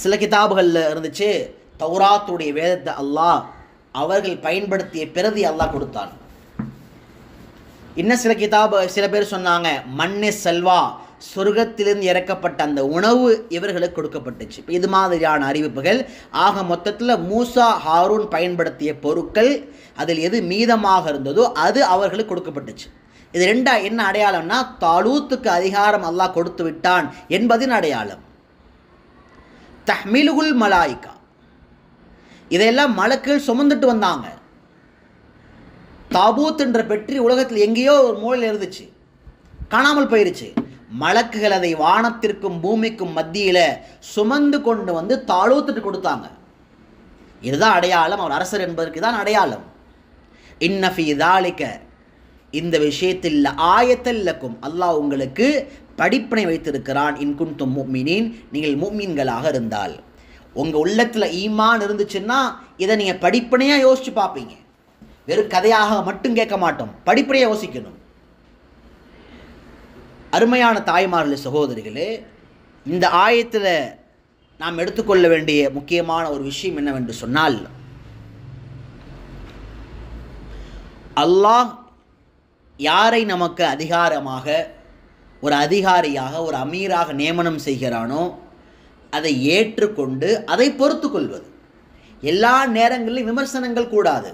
சில கிதாபுகளில் இருந்துச்சு தௌராத்துடைய வேதத்தை அல்லாஹ் அவர்கள் பயன்படுத்திய பிரதி அல்லாஹ் கொடுத்தான். இன்னும் சில பேர் சொன்னாங்க மண்ணே செல்வா, சொர்க்கத்திலிருந்து இறக்கப்பட்ட அந்த உணவு இவர்களுக்கு கொடுக்கப்பட்டுச்சு. இப்போ இது மாதிரியான அறிவிப்புகள். ஆக மொத்தத்தில் மூசா ஹாரூன் பயன்படுத்திய பொருட்கள் அதில் எது மீதமாக இருந்ததோ அது அவர்களுக்கு கொடுக்கப்பட்டுச்சு. இது என்ன அடையாளம்னா, தாலூத்துக்கு அதிகாரம் அல்லாஹ் கொடுத்து விட்டான் என்பதின் அடையாளம். தஹ்மிலுல் மலாயிகா, இதையெல்லாம் மலக்குகள் சுமந்துட்டு வந்தாங்க. தாபூத் என்ற பெற்றி உலகத்தில் எங்கேயோ ஒரு மூலையில் இருந்துச்சு, காணாமல் போயிருச்சு. மலக்குகள் அதை வானத்திற்கும் பூமிக்கும் மத்தியில் சுமந்து கொண்டு வந்து தாலூத்துட்டு கொடுத்தாங்க. இதுதான் அடையாளம், அவர் அரசர் என்பதற்கு தான் அடையாளம். இன்னஃபி தாலிக, இந்த விஷயத்தில் ஆயத்தல்லக்கும், அல்லாஹ் உங்களுக்கு படிப்பினை வைத்திருக்கிறான். இன்குன்தும் முஃமினீன், நீங்கள் முஃமின்களாக இருந்தால். உங்கள் உள்ளத்தில் ஈமான் இருந்துச்சுன்னா இதை நீங்கள் படிப்பனையாக யோசித்து பார்ப்பீங்க. வெறும் கதையாக மட்டும் கேட்க மாட்டோம், படிப்பனையாக யோசிக்கணும். அருமையான தாய்மார்களே, சகோதரிகளே, இந்த ஆயத்தில் நாம் எடுத்துக்கொள்ள வேண்டிய முக்கியமான ஒரு விஷயம் என்னவென்று சொன்னால், அல்லாஹ் யாரை நமக்கு அதிகாரமாக, ஒரு அதிகாரியாக, ஒரு அமீராக நியமனம் செய்கிறானோ அதை ஏற்றுக்கொண்டு அதை பொறுத்து கொள்வது. எல்லா நேரங்களிலும் விமர்சனங்கள் கூடாது.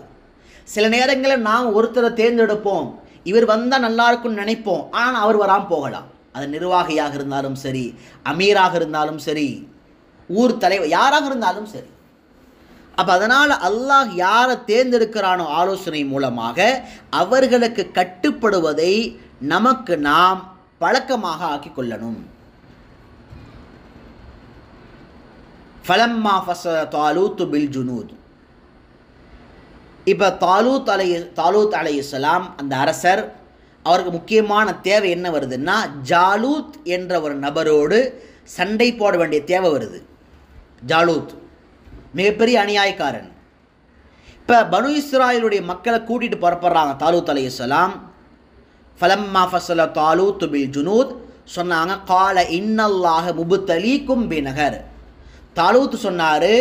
சில நேரங்களில் நாம் ஒருத்தரை தேர்ந்தெடுப்போம், இவர் வந்தால் நல்லா இருக்கும்னு நினைப்போம், ஆனால் அவர் வராமல் போகலாம். அது நிர்வாகியாக இருந்தாலும் சரி, அமீராக இருந்தாலும் சரி, ஊர் தலைவர் யாராக இருந்தாலும் சரி. அப்போ அதனால் அல்லாஹ் யாரை தேர்ந்தெடுக்கிறானோ ஆலோசனை மூலமாக அவர்களுக்கு கட்டுப்படுவதை நமக்கு நாம் பழக்கமாக ஆக்கி கொள்ளணும். ஃபலம்மா ஃபஸல தாலூத் பில் ஜுனூத். இப்போ தாலூத் அலைஹிஸ்ஸலாம் அந்த அரசர், அவருக்கு முக்கியமான தேவை என்ன வருதுன்னா, ஜாலூத் என்ற ஒரு நபரோடு சண்டை போட வேண்டிய தேவை வருது. ஜாலூத் மிகப்பெரிய அநியாயக்காரன். இப்போ பனு இஸ்ராயலுடைய மக்களை கூட்டிகிட்டு புறப்படுறாங்க தாலூத் அலைஹிஸ்ஸலாம். ஃபலம்மா ஃபஸல தாலூத் பில் ஜுனூத் சொன்னாங்க, கால இன்னல்லாஹ முபுத்தலீக்கும் பிநகர். தாலூத் சொன்னார்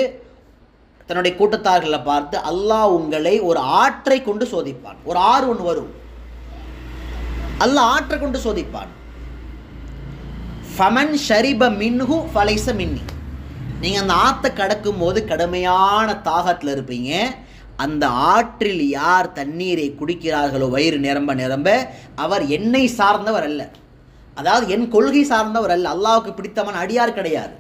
தன்னுடைய கூட்டத்தார்களை பார்த்து, அல்லாஹ் உங்களை ஒரு ஆற்றை கொண்டு சோதிப்பான். ஒரு ஆறு ஒன்று வரும், அல்லாஹ் ஆற்றை கொண்டு சோதிப்பான். ஃபமன் ஷரிப மின்ஹு ஃபலைஸ மின்னி. நீங்கள் அந்த ஆற்றை கடக்கும் போது கடுமையான தாகத்தில் இருப்பீங்க. அந்த ஆற்றில் யார் தண்ணீரை குடிக்கிறார்களோ வயிறு நிரம்ப நிரம்ப அவர் என்னை சார்ந்தவர் அல்ல, அதாவது என் கொள்கை சார்ந்தவர் அல்ல, அல்லாஹ்வுக்கு பிடித்தவன் அடியார் கிடையாது,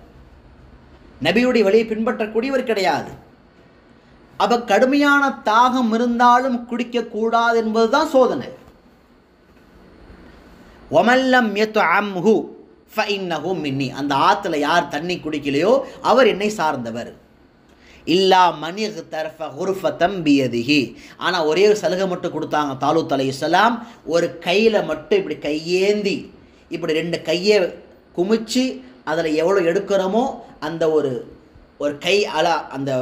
நபியுடைய வழியை பின்பற்றக்கூடியவர் கிடையாது. அப்போ கடுமையான தாகம் இருந்தாலும் குடிக்கக்கூடாது என்பது தான் சோதனை. ஒமல்லம் யத்அம்ஹு ஃபஇன்னஹு மின்னி. அந்த ஆற்றுல யார் தண்ணி குடிக்கலையோ அவர் என்னை சார்ந்தவர். இல்லா மனிக் தர்ஃப குர்ஃபதம் பியதிஹி. ஆனால் ஒரே ஒரு சலுகை மட்டும் கொடுத்தாங்க தாலூத் அலைஹிஸ்ஸலாம். ஒரு கையில் மட்டும் இப்படி கையேந்தி இப்படி ரெண்டு கையை குமிச்சு அதில் எவ்வளோ எடுக்கிறோமோ அந்த ஒரு கை அந்த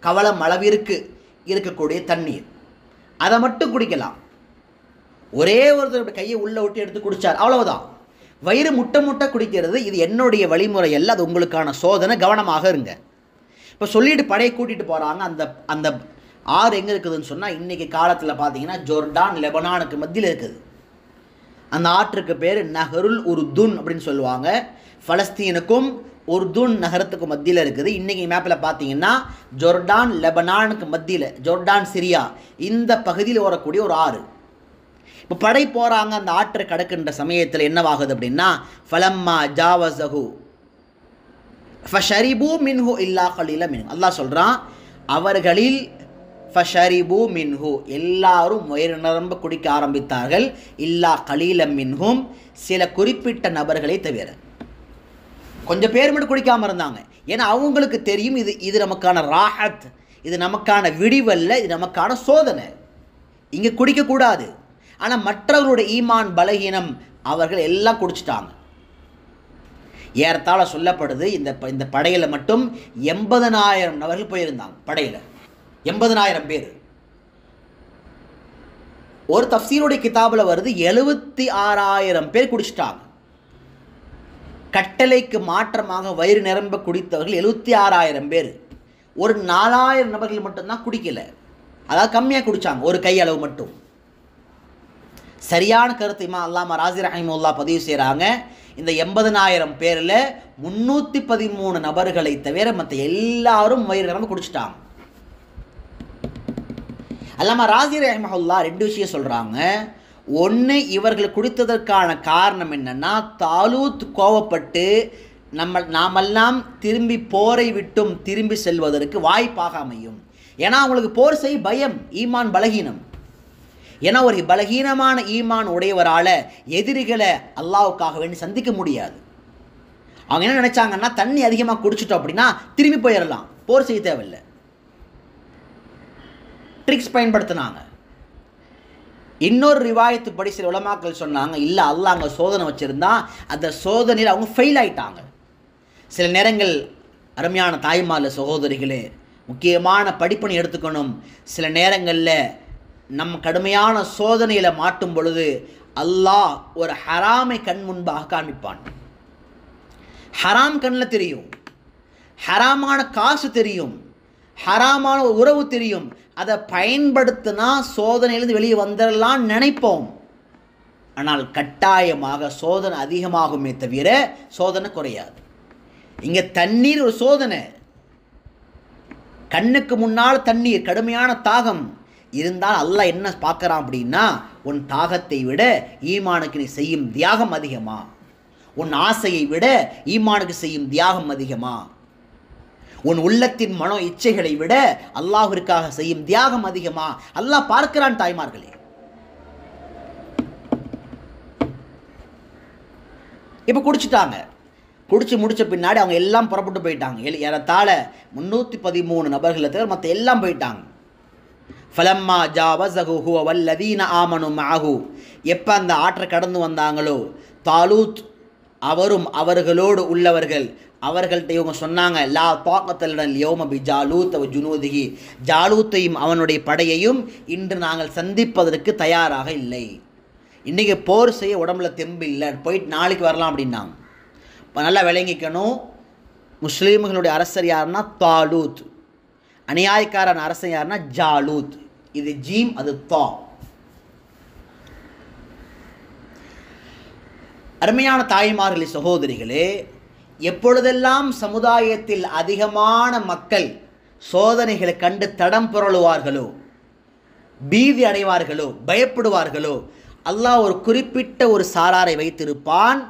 கவளம் அளவிற்கு இருக்கக்கூடிய தண்ணீர் அதை மட்டும் குடிக்கலாம். ஒரே ஒருத்தர் கையை உள்ளே விட்டு எடுத்து குடித்தார், அவ்வளவுதான். வயிறு முட்டை முட்டை குடிக்கிறது இது என்னுடைய வழிமுறை அல்ல, அது உங்களுக்கான சோதனை, கவனமாக இருங்க. இப்போ சொல்லிட்டு படையை கூட்டிகிட்டு போகிறாங்க. அந்த ஆறு எங்கே இருக்குதுன்னு சொன்னால், இன்றைக்கி காலத்தில் பார்த்தீங்கன்னா ஜோர்டான் லெபனானுக்கு மத்தியில் இருக்குது. அந்த ஆற்றுக்கு பேர் நஹருல் உர்துன் அப்படின்னு சொல்லுவாங்க. பலஸ்தீனுக்கும் உர்துன் நகரத்துக்கு மத்தியில் இருக்குது. இன்றைக்கி மேப்பில் பார்த்தீங்கன்னா ஜோர்டான் லெபனானுக்கு மத்தியில், ஜோர்டான் சிரியா இந்த பகுதியில் ஓடக்கூடிய ஒரு ஆறு. இப்போ படை போகிறாங்க, அந்த ஆற்றை கடக்கின்ற சமயத்தில் என்னவாகுது அப்படின்னா, ஃபலம்மா ஜாவஸஹு ஃபஷரிபு மின்ஹு இல்லா கலீல மின்ஹு. அல்லாஹ் சொல்கிறான், அவர்களில் ஃபஷரிபு மின்ஹு எல்லாரும் வயிறு நிரம்ப குடிக்க ஆரம்பித்தார்கள். இல்லா கலீல மின்ஹும் சில குறிப்பிட்ட நபர்களை தவிர. கொஞ்சம் பேர் மட்டும் குடிக்காமல் இருந்தாங்க. ஏன்னா அவங்களுக்கு தெரியும் இது நமக்கான ராஹத், இது நமக்கான விடிவல்ல, இது நமக்கான சோதனை, இங்கே குடிக்கக்கூடாது. ஆனால் மற்றவர்களுடைய ஈமான் பலகீனம் அவர்கள் எல்லாம் குடிச்சிட்டாங்க. ஏறத்தாழ சொல்லப்படுது இந்த படையில் மட்டும் 80,000 நபர்கள் போயிருந்தாங்க. படையில் 80,000 பேர். ஒரு தஃப்சீருடைய கிதாபில் வருது 76,000 பேர் குடிச்சிட்டாங்க. கட்டளைக்கு மாற்றமாக வயிறு நிரம்ப குடித்தவர்கள் 76,000 பேர். ஒரு 4,000 நபர்கள் மட்டும்தான் குடிக்கல, அதாவது கம்மியாக குடித்தாங்க, ஒரு கை அளவு மட்டும். சரியான கருத்து இமாம் அல்லாமா ராஸி ரஹிமஹுல்லாஹ் பதிவு செய்கிறாங்க. இந்த 80,000 பேரில் 313 நபர்களை தவிர மற்ற எல்லாரும் வயிறு நிரம்ப குடிச்சிட்டாங்க. அல்லாமா ராஸி ரஹிமஹுல்லாஹ் 2 விஷயம் சொல்கிறாங்க. ஒன்று, இவர்கள் குடித்ததற்கான காரணம் என்னென்னா, தாலூத் கோவப்பட்டு நாமெல்லாம் திரும்பி போரை விட்டும் திரும்பி செல்வதற்கு வாய்ப்பாக அமையும். ஏன்னா அவங்களுக்கு போர் செய்ய பயம், ஈமான் பலகீனம். ஏன்னா ஒரு பலகீனமான ஈமான் உடையவரால் எதிரிகளை அல்லாஹ்வுக்காக வேண்டி சந்திக்க முடியாது. அவங்க என்ன நினச்சாங்கன்னா, தண்ணி அதிகமாக குடிச்சிட்டோம் அப்படின்னா திரும்பி போயிடலாம், போர் செய்ய தேவையில்லை. ட்ரிக்ஸ் பயன்படுத்தினாங்க. இன்னொரு ரிவாயத்து படி சில உலமாக்கள் சொன்னாங்க, இல்லை அல்லாஹ் அங்கே சோதனை வச்சுருந்தா அந்த சோதனையில் அவங்க ஃபெயில் ஆகிட்டாங்க. சில நேரங்கள் அருமையான தாய்மார்ல சகோதரிகளே, முக்கியமான படிப்பனை எடுத்துக்கணும். சில நேரங்களில் நம்ம கடுமையான சோதனையில் மாட்டும் பொழுது அல்லாஹ் ஒரு ஹராமை கண் முன்பாக காண்பிப்பான். ஹராம் கண்ணில் தெரியும், ஹராமான காசு தெரியும், ஹராமான ஒரு உறவு தெரியும். அதை பயன்படுத்தினா சோதனையிலிருந்து வெளியே வந்துடலாம் நினைப்போம். ஆனால் கட்டாயமாக சோதனை அதிகமாகுமே தவிர சோதனை குறையாது. இங்கே தண்ணீர் ஒரு சோதனை, கண்ணுக்கு முன்னால் தண்ணீர், கடுமையான தாகம் இருந்தால் அல்லாஹ் என்ன பார்க்குறான் அப்படின்னா, உன் தாகத்தை விட ஈமானுக்கு நீ செய்யும் தியாகம் அதிகமா, உன் ஆசையை விட ஈமானுக்கு செய்யும் தியாகம் அதிகமா, உன் உள்ளத்தின் மனோ இச்சைகளை விட அல்லாஹ்விற்காக செய்யும் தியாகம் அதிகமா, அல்லாஹ் பார்க்கிறான். தாய்மார்களே, இப்போ குடிச்சிட்டாங்க. குடிச்சு முடித்த பின்னாடி அவங்க எல்லாம் புறப்பட்டு போயிட்டாங்க. ஏறத்தாழ 313 நபர்களை தவிர மற்ற எல்லாம் போயிட்டாங்க. ஃபலம்மா ஜாவஸஹு ஹுவ வல்லதீன ஆமனு மஅஹு, எப்போ அந்த ஆற்றை கடந்து வந்தாங்களோ தாலூத் அவரும் அவர்களோடு உள்ளவர்கள், அவர்கள்ட்ட இவங்க சொன்னாங்க, லா தாக்கத்தல் யௌம பி ஜாலூத் வ ஜுனூதிஹி, ஜாலூத்தையும் அவனுடைய படையையும் இன்று நாங்கள் சந்திப்பதற்கு தயாராக இல்லை. இன்றைக்கி போர் செய்ய உடம்புல தெம்பு இல்லை, போயிட்டு நாளைக்கு வரலாம் அப்படின்னாங்க. இப்போ நல்லா விளங்கிக்கணும், முஸ்லீம்களுடைய அரசர் யாருன்னா தாலூத், அநியாயக்காரன் அரசன் யாருன்னா ஜாலூத். இது ஜீம், அது தா. அருமையான தாய்மார்களே சகோதரிகளே, எப்பொழுதெல்லாம் சமுதாயத்தில் அதிகமான மக்கள் சோதனைகளை கண்டு தடம் புரளுவார்களோ, பீதி அடைவார்களோ, பயப்படுவார்களோ, அல்லாஹ் ஒரு குறிப்பிட்ட ஒரு சாராரை வைத்திருப்பான்.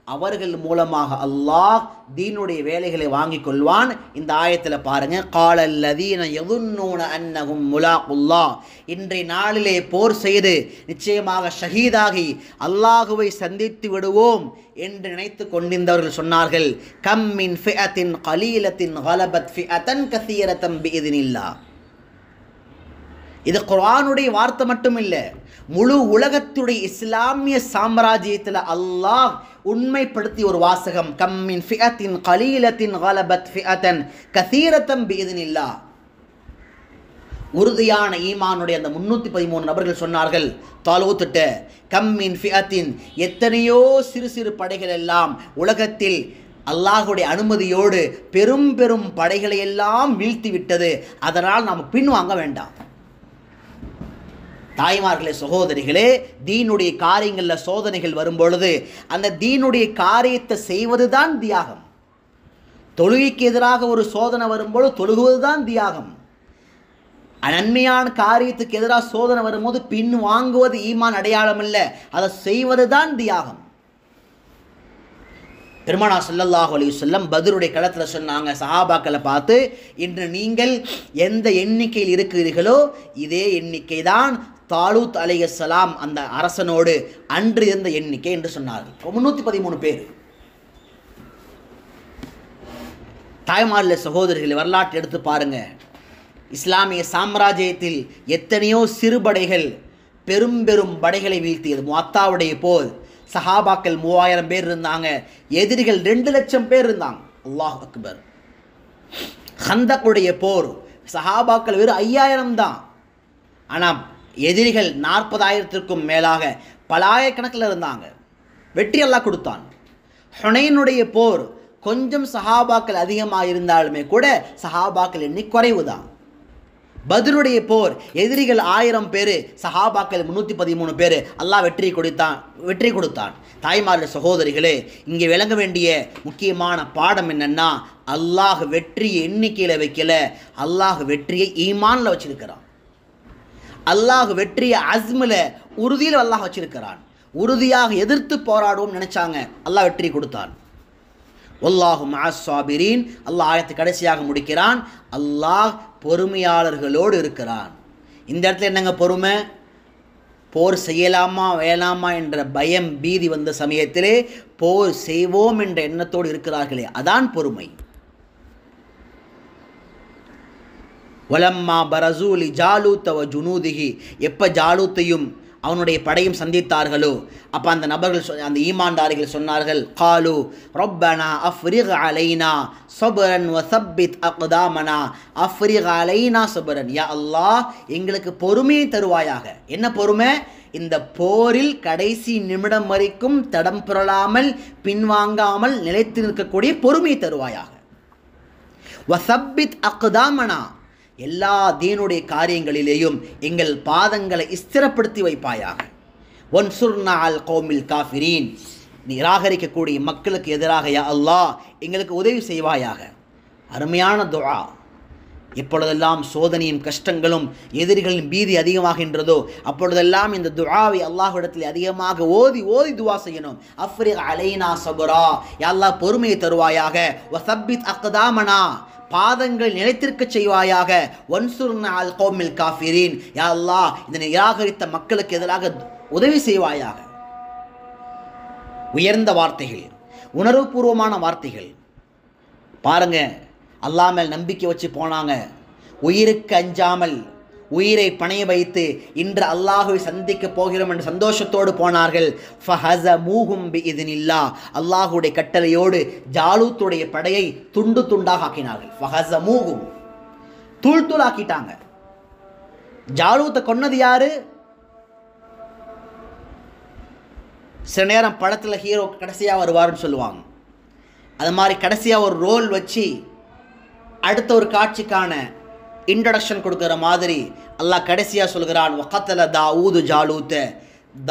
அவர்கள் மூலமாக அல்லாஹ் தீனுடைய வேலைகளை வாங்கி கொள்வான். இந்த ஆயத்தில் பாருங்கள், காலல்லதீன யதுன்னூன அன்னஹும் முலாக்குல்லாஹ், இன்றைய நாளிலே போர் செய்து நிச்சயமாக ஷஹீதாகி அல்லாஹுவை சந்தித்து விடுவோம் என்று நினைத்து கொண்டிருந்தவர்கள் சொன்னார்கள், கம் மின் ஃபிஅத்தின் கலீலத்தின் கலபத் ஃபிஅத்தன் கஸீரத்தன் பிஇذனில்லாஹ். இது குர்ஆனுடைய வார்த்தை மட்டும் இல்லை, முழு உலகத்துடைய இஸ்லாமிய சாம்ராஜ்யத்தில் அல்லாஹ் உண்மைப்படுத்திய ஒரு வாசகம். கம்மின் ஃபிஅத்தின் கலீலத்தின் கலபத் ஃபிஅத்தன் கஸீரத்தன் பிஇذனில்லாஹ். உறுதியான ஈமானுடைய அந்த 313 நபர்கள் சொன்னார்கள் தாலூத்திட்ட, கம்மின் ஃபிஅத்தின், எத்தனையோ சிறு சிறு படைகள் எல்லாம் உலகத்தில் அல்லாஹுடைய அனுமதியோடு பெரும் பெரும் படைகளை எல்லாம் வீழ்த்தி விட்டது, அதனால் நாம் பின்வாங்க வேண்டாம். தாய்மார்களே சகோதரிகளே, தீனுடைய காரியங்களில் சோதனைகள் வரும்பொழுது அந்த தீனுடைய காரியத்தை செய்வது தான் தியாகம். தொழுகைக்கு எதிராக ஒரு சோதனை வரும்பொழுது தொழுகுவது தான் தியாகம். நன்மையான காரியத்துக்கு எதிராக சோதனை வரும்போது பின் வாங்குவது ஈமான் அடையாளம் இல்லை, அதை செய்வது தான் தியாகம். பெருமானா ஸல்லல்லாஹு அலைஹி வஸல்லம் பத்ருடைய களத்தில் சொன்னாங்க, சஹாபாக்களை பார்த்து, இன்று நீங்கள் எந்த எண்ணிக்கையில் இருக்கிறீர்களோ இதே எண்ணிக்கை தான் தாலூத் அலைஹிஸ்ஸலாம் அந்த அரசனோடு அன்று இருந்த எண்ணிக்கை என்று சொன்னார்கள். 313 பேர். தாய்மார்களே சகோதரிகளை, வரலாற்று எடுத்து பாருங்க. இஸ்லாமிய சாம்ராஜ்யத்தில் எத்தனையோ சிறுபடைகள் பெரும் பெரும் படைகளை வீழ்த்தியது. முஅத்தாவுடைய போர், சஹாபாக்கள் 3000 பேர் இருந்தாங்க, எதிரிகள் 2 லட்சம் பேர் இருந்தாங்க. அல்லாஹ் அக்பர். ஹந்தக்குடைய போர், சஹாபாக்கள் வெறும் 5000 தான், ஆனால் எதிரிகள் 40,000த்திற்கும் மேலாக பலாயிரக்கணக்கில் இருந்தாங்க. வெற்றி அல்லாஹ் கொடுத்தான். ஹுனைனுடைய போர், கொஞ்சம் சஹாபாக்கள் அதிகமாக இருந்தாலுமே கூட சஹாபாக்கள் எண்ணி குறைவு தான். பத்ருடைய போர், எதிரிகள் 1000 பேர், சஹாபாக்கள் 313 பேர், அல்லாஹ் வெற்றி கொடுத்தான். தாய்மார்களே சகோதரிகளே, இங்கே விளங்க வேண்டிய முக்கியமான பாடம் என்னன்னா, அல்லாஹ் வெற்றியை எண்ணிக்கையில் வைக்கல, அல்லாஹ் வெற்றியை ஈமான்ல வச்சிருக்கிறான். அல்லாஹ் வெற்றியை அஸ்மில், உறுதியில் அல்லாஹ் வச்சிருக்கிறான். உறுதியாக எதிர்த்து போராடுவோம் நினைச்சாங்க, அல்லாஹ் வெற்றி கொடுத்தான். வல்லாஹு மஅஸ் ஸாபிரீன். அல்லாஹ் ஆயத்தை கடைசியாக முடிக்கிறான், அல்லாஹ் பொறுமையாளர்களோடு இருக்கிறான். இந்த இடத்துல என்னங்க பொறுமை? போர் செய்யலாமா வேணாமா என்ற பயம் பீதி வந்த சமயத்திலே போர் செய்வோம் என்ற எண்ணத்தோடு இருக்கிறார்களே, அதான் பொறுமை. வலம்மா பரசூலி ஜாலூத் வ ஜுனூதிஹி, எப்போ ஜாலூத்தையும் அவனுடைய படையும் சந்தித்தார்களோ, அப்போ அந்த நபர்கள் அந்த ஈமான்தாரிகள் சொன்னார்கள், காலு ரப்பனா அஃப்ரிக் அலைனா சபரன் வசப்பித் அக்தாமனா அஃப்ரிக் அலைனா சபரன். யா அல்லாஹ், எங்களுக்கு பொறுமையை தருவாயாக. என்ன பொறுமை? இந்த போரில் கடைசி நிமிடம் வரைக்கும் தடம் புரளாமல் பின்வாங்காமல் நிலைத்து நிற்கக்கூடிய பொறுமையை தருவாயாக. வசப்பித் அக்தாமனா, எல்லா தீனுடைய காரியங்களிலேயும் எங்கள் பாதங்களை ஸ்திரப்படுத்தி வைப்பாயாக. வன்சுர்னா அல் கௌமில் காஃபிரீன், நிராகரிக்கக்கூடிய மக்களுக்கு எதிராக யா அல்லாஹ் எங்களுக்கு உதவி செய்வாயாக. அருமையான துஆ. எப்பொழுதெல்லாம் சோதனையும் கஷ்டங்களும் எதிரிகளின் பீதி அதிகமாகின்றதோ அப்பொழுதெல்லாம் இந்த துஆவை அல்லாஹ்விடத்தில் அதிகமாக ஓதி ஓதி துஆ செய்யணும். அஃப்ரிக் அலைனா சபரா, யா அல்லாஹ் பொறுமையை தருவாயாக. வசப்பித் அக்தாமனா, பாதங்கள் நிலைத்திருக்க செய்வாயாக. வன்சுர்னா அல் கௌமில் காஃபிரீன், யா அல்லாஹ் இந்த நிராகரித்த மக்களுக்கு எதிராக உதவி செய்வாயாக. உயர்ந்த வார்த்தைகள், உணர்வுபூர்வமான வார்த்தைகள். பாருங்க, அல்லாஹ் மேல் நம்பிக்கை வச்சு போனாங்க. உயிருக்கு அஞ்சாமல் உயிரை பணைய வைத்து இன்று அல்லாஹுவை சந்திக்க போகிறோம் என்று சந்தோஷத்தோடு போனார்கள். ஃபஹஸமூஹும் பிஇذனில்லாஹ், அல்லாஹுடைய கட்டளையோடு ஜாலூத்துடைய படையை துண்டு துண்டாக ஆக்கினார்கள். ஃபஹஸமூஹும், தூள் தூள் ஆக்கிட்டாங்க. ஜாலூத்தை கொன்னது யாரு? சில நேரம் படத்தில் ஹீரோ கடைசியாக வருவார்னு சொல்லுவாங்க. அது மாதிரி கடைசியாக ஒரு ரோல் வச்சு அடுத்த ஒரு காட்சிக்கான இன்ட்ரடக்ஷன் கொடுக்குற மாதிரி அல்லாஹ் கடைசியாக சொல்கிறான், வகத்தல தாவூது ஜாலூத்த,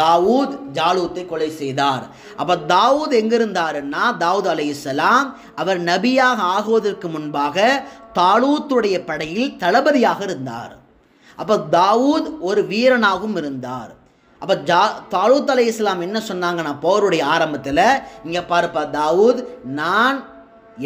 தாவூத் ஜாலூத்தை கொலை செய்தார். அப்போ தாவூத் எங்கே இருந்தாருன்னா, தாவூத் அலைஹிஸ்ஸலாம் அவர் நபியாக ஆகுவதற்கு முன்பாக தாலூத்துடைய படையில் தளபதியாக இருந்தார். அப்போ தாவூத் ஒரு வீரனாகவும் இருந்தார். அப்போ தாலூத் அலைஹிஸ்ஸலாம் என்ன சொன்னாங்கன்னா போருடைய ஆரம்பத்தில், இங்கே பாருப்பா தாவூத், நான்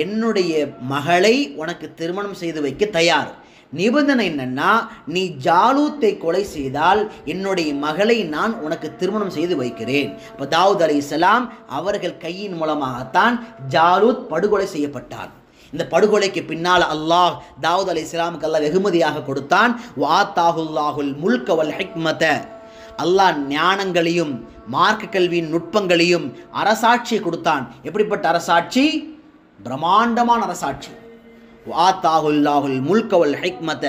என்னுடைய மகளை உனக்கு திருமணம் செய்து வைக்க தயார். நிபந்தனை என்னன்னா, நீ ஜாலூத்தை கொலை செய்தால் என்னுடைய மகளை நான் உனக்கு திருமணம் செய்து வைக்கிறேன். இப்போ தாவூத் அலைஹிஸ்ஸலாம் அவர்கள் கையின் மூலமாகத்தான் ஜாலூத் படுகொலை செய்யப்பட்டார். இந்த படுகொலைக்கு பின்னால் அல்லாஹ் தாவூத் அலைஹிஸ்ஸலாமுக்கு அல்லாஹ் வெகுமதியாக கொடுத்தான், வாத்தாஹுல்லாஹுல் முல்க வல் ஹிக்மத, அல்லாஹ் ஞானங்களையும் மார்க்க கல்வியின் நுட்பங்களையும் அரசாட்சியை கொடுத்தான். எப்படிப்பட்ட அரசாட்சி? பிரம்மாண்டமான அரசாட்சி. வாத்தாஹுல்லாஹுல் முல்க வல் ஹிக்மத.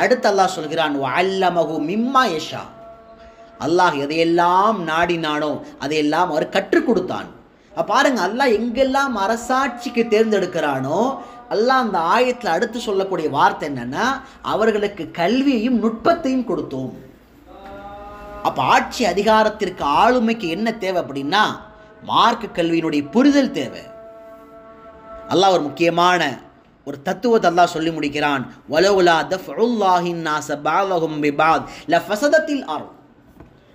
அடுத்து அல்லாஹ் சொல்கிறான், வஅல்லமஹு மிம்மா யஷா, அல்லாஹ் எதையெல்லாம் நாடினானோ அதையெல்லாம் அவர் கற்றுக் கொடுத்தான். பாருங்க, அல்லாஹ் எங்கெல்லாம் அரசாட்சிக்கு தேர்ந்தெடுக்கிறானோ அல்லாஹ் அந்த ஆயத்தில் அடுத்து சொல்லக்கூடிய வார்த்தை என்னன்னா, அவர்களுக்கு கல்வியையும் நுட்பத்தையும் கொடுத்தோம். அப்போ ஆட்சி அதிகாரத்திற்கு ஆளுமைக்கு என்ன தேவை அப்படின்னா, மார்க்க கல்வியினுடைய புரிதல் தேவை. அல்லாஹ் ஒரு முக்கியமான ஒரு தத்துவத்தை அல்லாஹ் சொல்லி முடிக்கிறான், வலவுலா தஃஉல்லாஹின் நாஸ பஅதஹும் பிபஅத் லஃபஸதத்தில் அர்த்.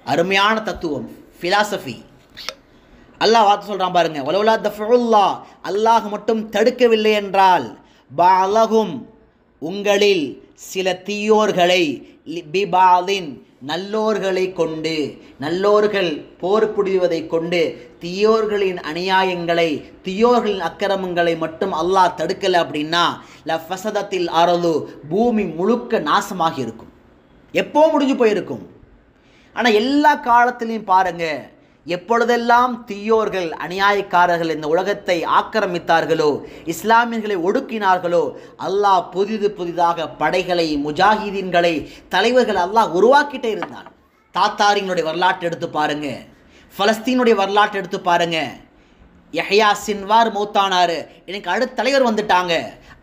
அருமையான தத்துவம், ஃபிலாசபி. அல்லாஹ் வார்த்தை சொல்கிறான் பாருங்க, வலவுலா தஃஉல்லாஹ், அல்லாஹ் மட்டும் தடுக்கவில்லை என்றால், பஅதஹும் உங்களில் சில தீயோர்களை, பிபாதின் நல்லோர்களை கொண்டு, நல்லோர்கள் போர் புரிவதை கொண்டு தீயோர்களின் அநியாயங்களை தீயோர்களின் அக்கிரமங்களை மட்டும் அல்லாஹ் தடுக்கலை அப்படின்னா, லஃபஸதத்தில் அர்து, பூமி முழுக்க நாசமாகி இருக்கும், எப்போ முடிஞ்சு போயிருக்கும். ஆனால் எல்லா காலத்திலையும் பாருங்க, எப்பொழுதெல்லாம் தீயோர்கள் அநியாயக்காரர்கள் இந்த உலகத்தை ஆக்கிரமித்தார்களோ, இஸ்லாமியர்களை ஒடுக்கினார்களோ, அல்லாஹ் புதிதாக படைகளை, முஜாஹிதீன்களை, தலைவர்கள் அல்லாஹ் உருவாக்கிட்டே இருந்தான். தாத்தாரிங்களுடைய வரலாற்று எடுத்து பாருங்க, பலஸ்தீனுடைய வரலாற்று எடுத்து பாருங்க. யஹ்யா சின்வார் மௌத்தானாரு, எனக்கு அடுத்த தலைவர் வந்துட்டாங்க.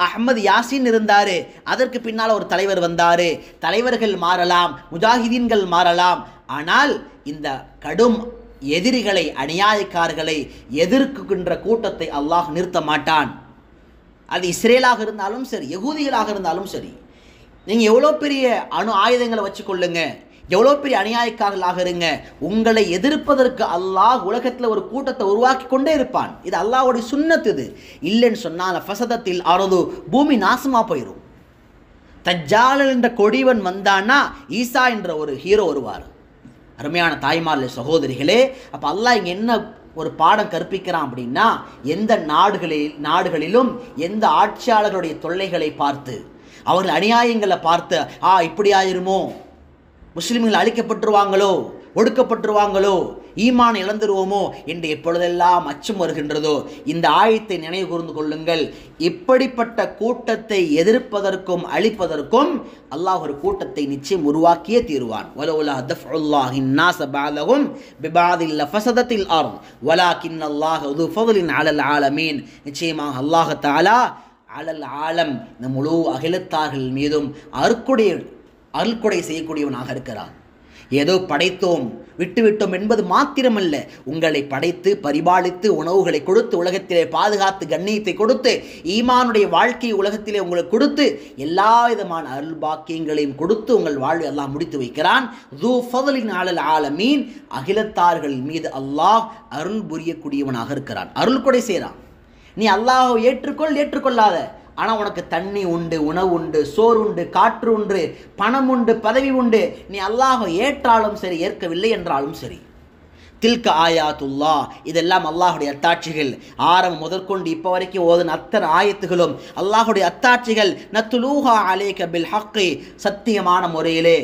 அஹ்மது யாசின் இருந்தார், அதற்கு பின்னால் ஒரு தலைவர் வந்தார். தலைவர்கள் மாறலாம், முஜாஹிதீன்கள் மாறலாம், ஆனால் இந்த கடும் எதிரிகளை, அநியாயக்காரர்களை எதிர்க்கின்ற கூட்டத்தை அல்லாஹ் நிறுத்த மாட்டான். அது இஸ்ரேலாக இருந்தாலும் சரி, யகூதிகளாக இருந்தாலும் சரி. நீங்கள் எவ்வளோ பெரிய ஆயுதங்களை வச்சுக்கொள்ளுங்க, எவ்வளோ பெரிய அநியாயக்காரர்களாக இருங்க, உங்களை எதிர்ப்பதற்கு அல்லாஹ் உலகத்தில் ஒரு கூட்டத்தை உருவாக்கி கொண்டே இருப்பான். இது அல்லாஹ்வுடைய சுன்னத். இது இல்லைன்னு சொன்னால் ஃபஸதத்தில் அர்து, பூமி நாசமாக போயிடும். தஜ்ஜால் என்ற கொடிவன் வந்தான்னா ஈசா என்ற ஒரு ஹீரோ வருவார். அருமையான தாய்மார்களே, சகோதரிகளே, அப்போ அல்லாஹ் இங்கே என்ன ஒரு பாடம் கற்பிக்கிறான் அப்படின்னா, எந்த நாடுகளிலும் எந்த ஆட்சியாளர்களுடைய தொல்லைகளை பார்த்து, அவர்கள் அநியாயங்களை பார்த்து, இப்படி ஆயிருமோ, முஸ்லிம்கள் அழிக்கப்பட்டுருவாங்களோ, ஒடுக்கப்பட்டுருவாங்களோ, ஈமான் இழந்துருவோமோ என்று எப்பொழுதெல்லாம் அச்சம் வருகின்றதோ இந்த ஆயத்தை நினைவு கூர்ந்து கொள்ளுங்கள். இப்படிப்பட்ட கூட்டத்தை எதிர்ப்பதற்கும் அழிப்பதற்கும் அல்லாஹ் ஒரு கூட்டத்தை நிச்சயம் உருவாக்கியே தீருவான். வலவுலா தஃபுல்லாஹின் நாஸ பஅதஹும் பிபஅதில் லஃபஸதத்தில் அர்த் வலாகின்னல்லாஹு து ஃபضலின் அலல் ஆலமீன். நிச்சயமாக அல்லாஹ் தஆலா அலல் ஆலம், இந்த முழு அகிலத்தார்கள் மீதும் அருள்கொடை செய்யக்கூடியவனாக இருக்கிறான். ஏதோ படைத்தோம் விட்டுவிட்டோம் என்பது மாத்திரமல்ல, உங்களை படைத்து பரிபாலித்து உணவுகளை கொடுத்து உலகத்திலே பாதுகாத்து கண்ணியத்தை கொடுத்து ஈமானுடைய வாழ்க்கையை உலகத்திலே உங்களுக்கு கொடுத்து எல்லா விதமான அருள் பாக்கியங்களையும் கொடுத்து உங்கள் வாழ்வை அல்லாஹ் முடித்து வைக்கிறான். து ஃபضலின் அலல் ஆலமீன், அகிலத்தார்கள் மீது அல்லாஹ் அருள் புரியக்கூடியவனாக இருக்கிறான், அருள் கொடை செய்கிறான். நீ அல்லாஹ்வை ஏற்றுக்கொள்ளாத, ஆனால் உனக்கு தண்ணி உண்டு, உணவு உண்டு, சோறு உண்டு, காற்று உண்டு, பணம் உண்டு, பதவி உண்டு. நீ அல்லாஹ்வை ஏற்றாலும் சரி, ஏற்கவில்லை என்றாலும் சரி. தில்க ஆயாத்துல்லா, இதெல்லாம் அல்லாஹுடைய அத்தாட்சிகள். ஆரம்பம் முதற்கொண்டு இப்போ வரைக்கும் ஓதுன அத்தனை ஆயத்துகளும் அல்லாஹுடைய அத்தாட்சிகள். நத்துலூஹா அலைக பில் ஹக்கி, சத்தியமான முறையிலே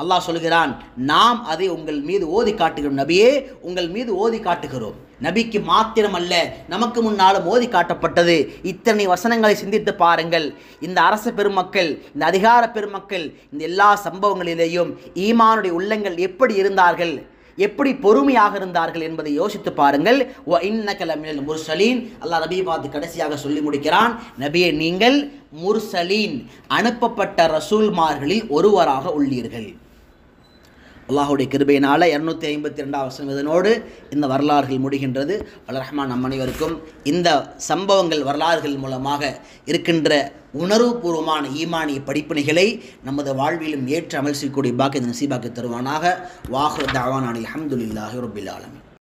அல்லாஹ் சொல்கிறான், நாம் அதை உங்கள் மீது ஓதி காட்டுகிறோம். நபியே, உங்கள் மீது ஓதி காட்டுகிறோம். நபிக்கு மாத்திரமல்ல, நமக்கு முன்னாலும் ஓதி காட்டப்பட்டது. இத்தனை வசனங்களை சிந்தித்து பாருங்கள். இந்த அரச பெருமக்கள், இந்த அதிகார பெருமக்கள், இந்த எல்லா சம்பவங்களிலேயும் ஈமானுடைய உள்ளங்கள் எப்படி இருந்தார்கள், எப்படி பொறுமையாக இருந்தார்கள் என்பதை யோசித்து பாருங்கள். வ இன்னக லமினல் முர்சலீன், அல்லாஹ் நபியை பார்த்து கடைசியாக சொல்லி முடிக்கிறான், நபியே நீங்கள் முர்சலீன், அனுப்பப்பட்ட ரசூல்மார்களில் ஒருவராக உள்ளீர்கள். அல்லாஹுடைய கிருபையினால் 252 வசனம் இதனோடு இந்த வரலாறுகள் முடிகின்றது. அல்லாஹ் ரஹ்மான் நம் அனைவருக்கும் இந்த சம்பவங்கள் வரலாறுகள் மூலமாக இருக்கின்ற உணர்வுபூர்வமான ஈமானிய படிப்பினைகளை நமது வாழ்விலும் ஏற்று அமல் செய்யக்கூடிய பாக்கிய நசீபாக்கி தருவானாக. வாஹிர் தஅவானா அல்ஹம்துலில்லாஹி ரப்பில் ஆலமீன்.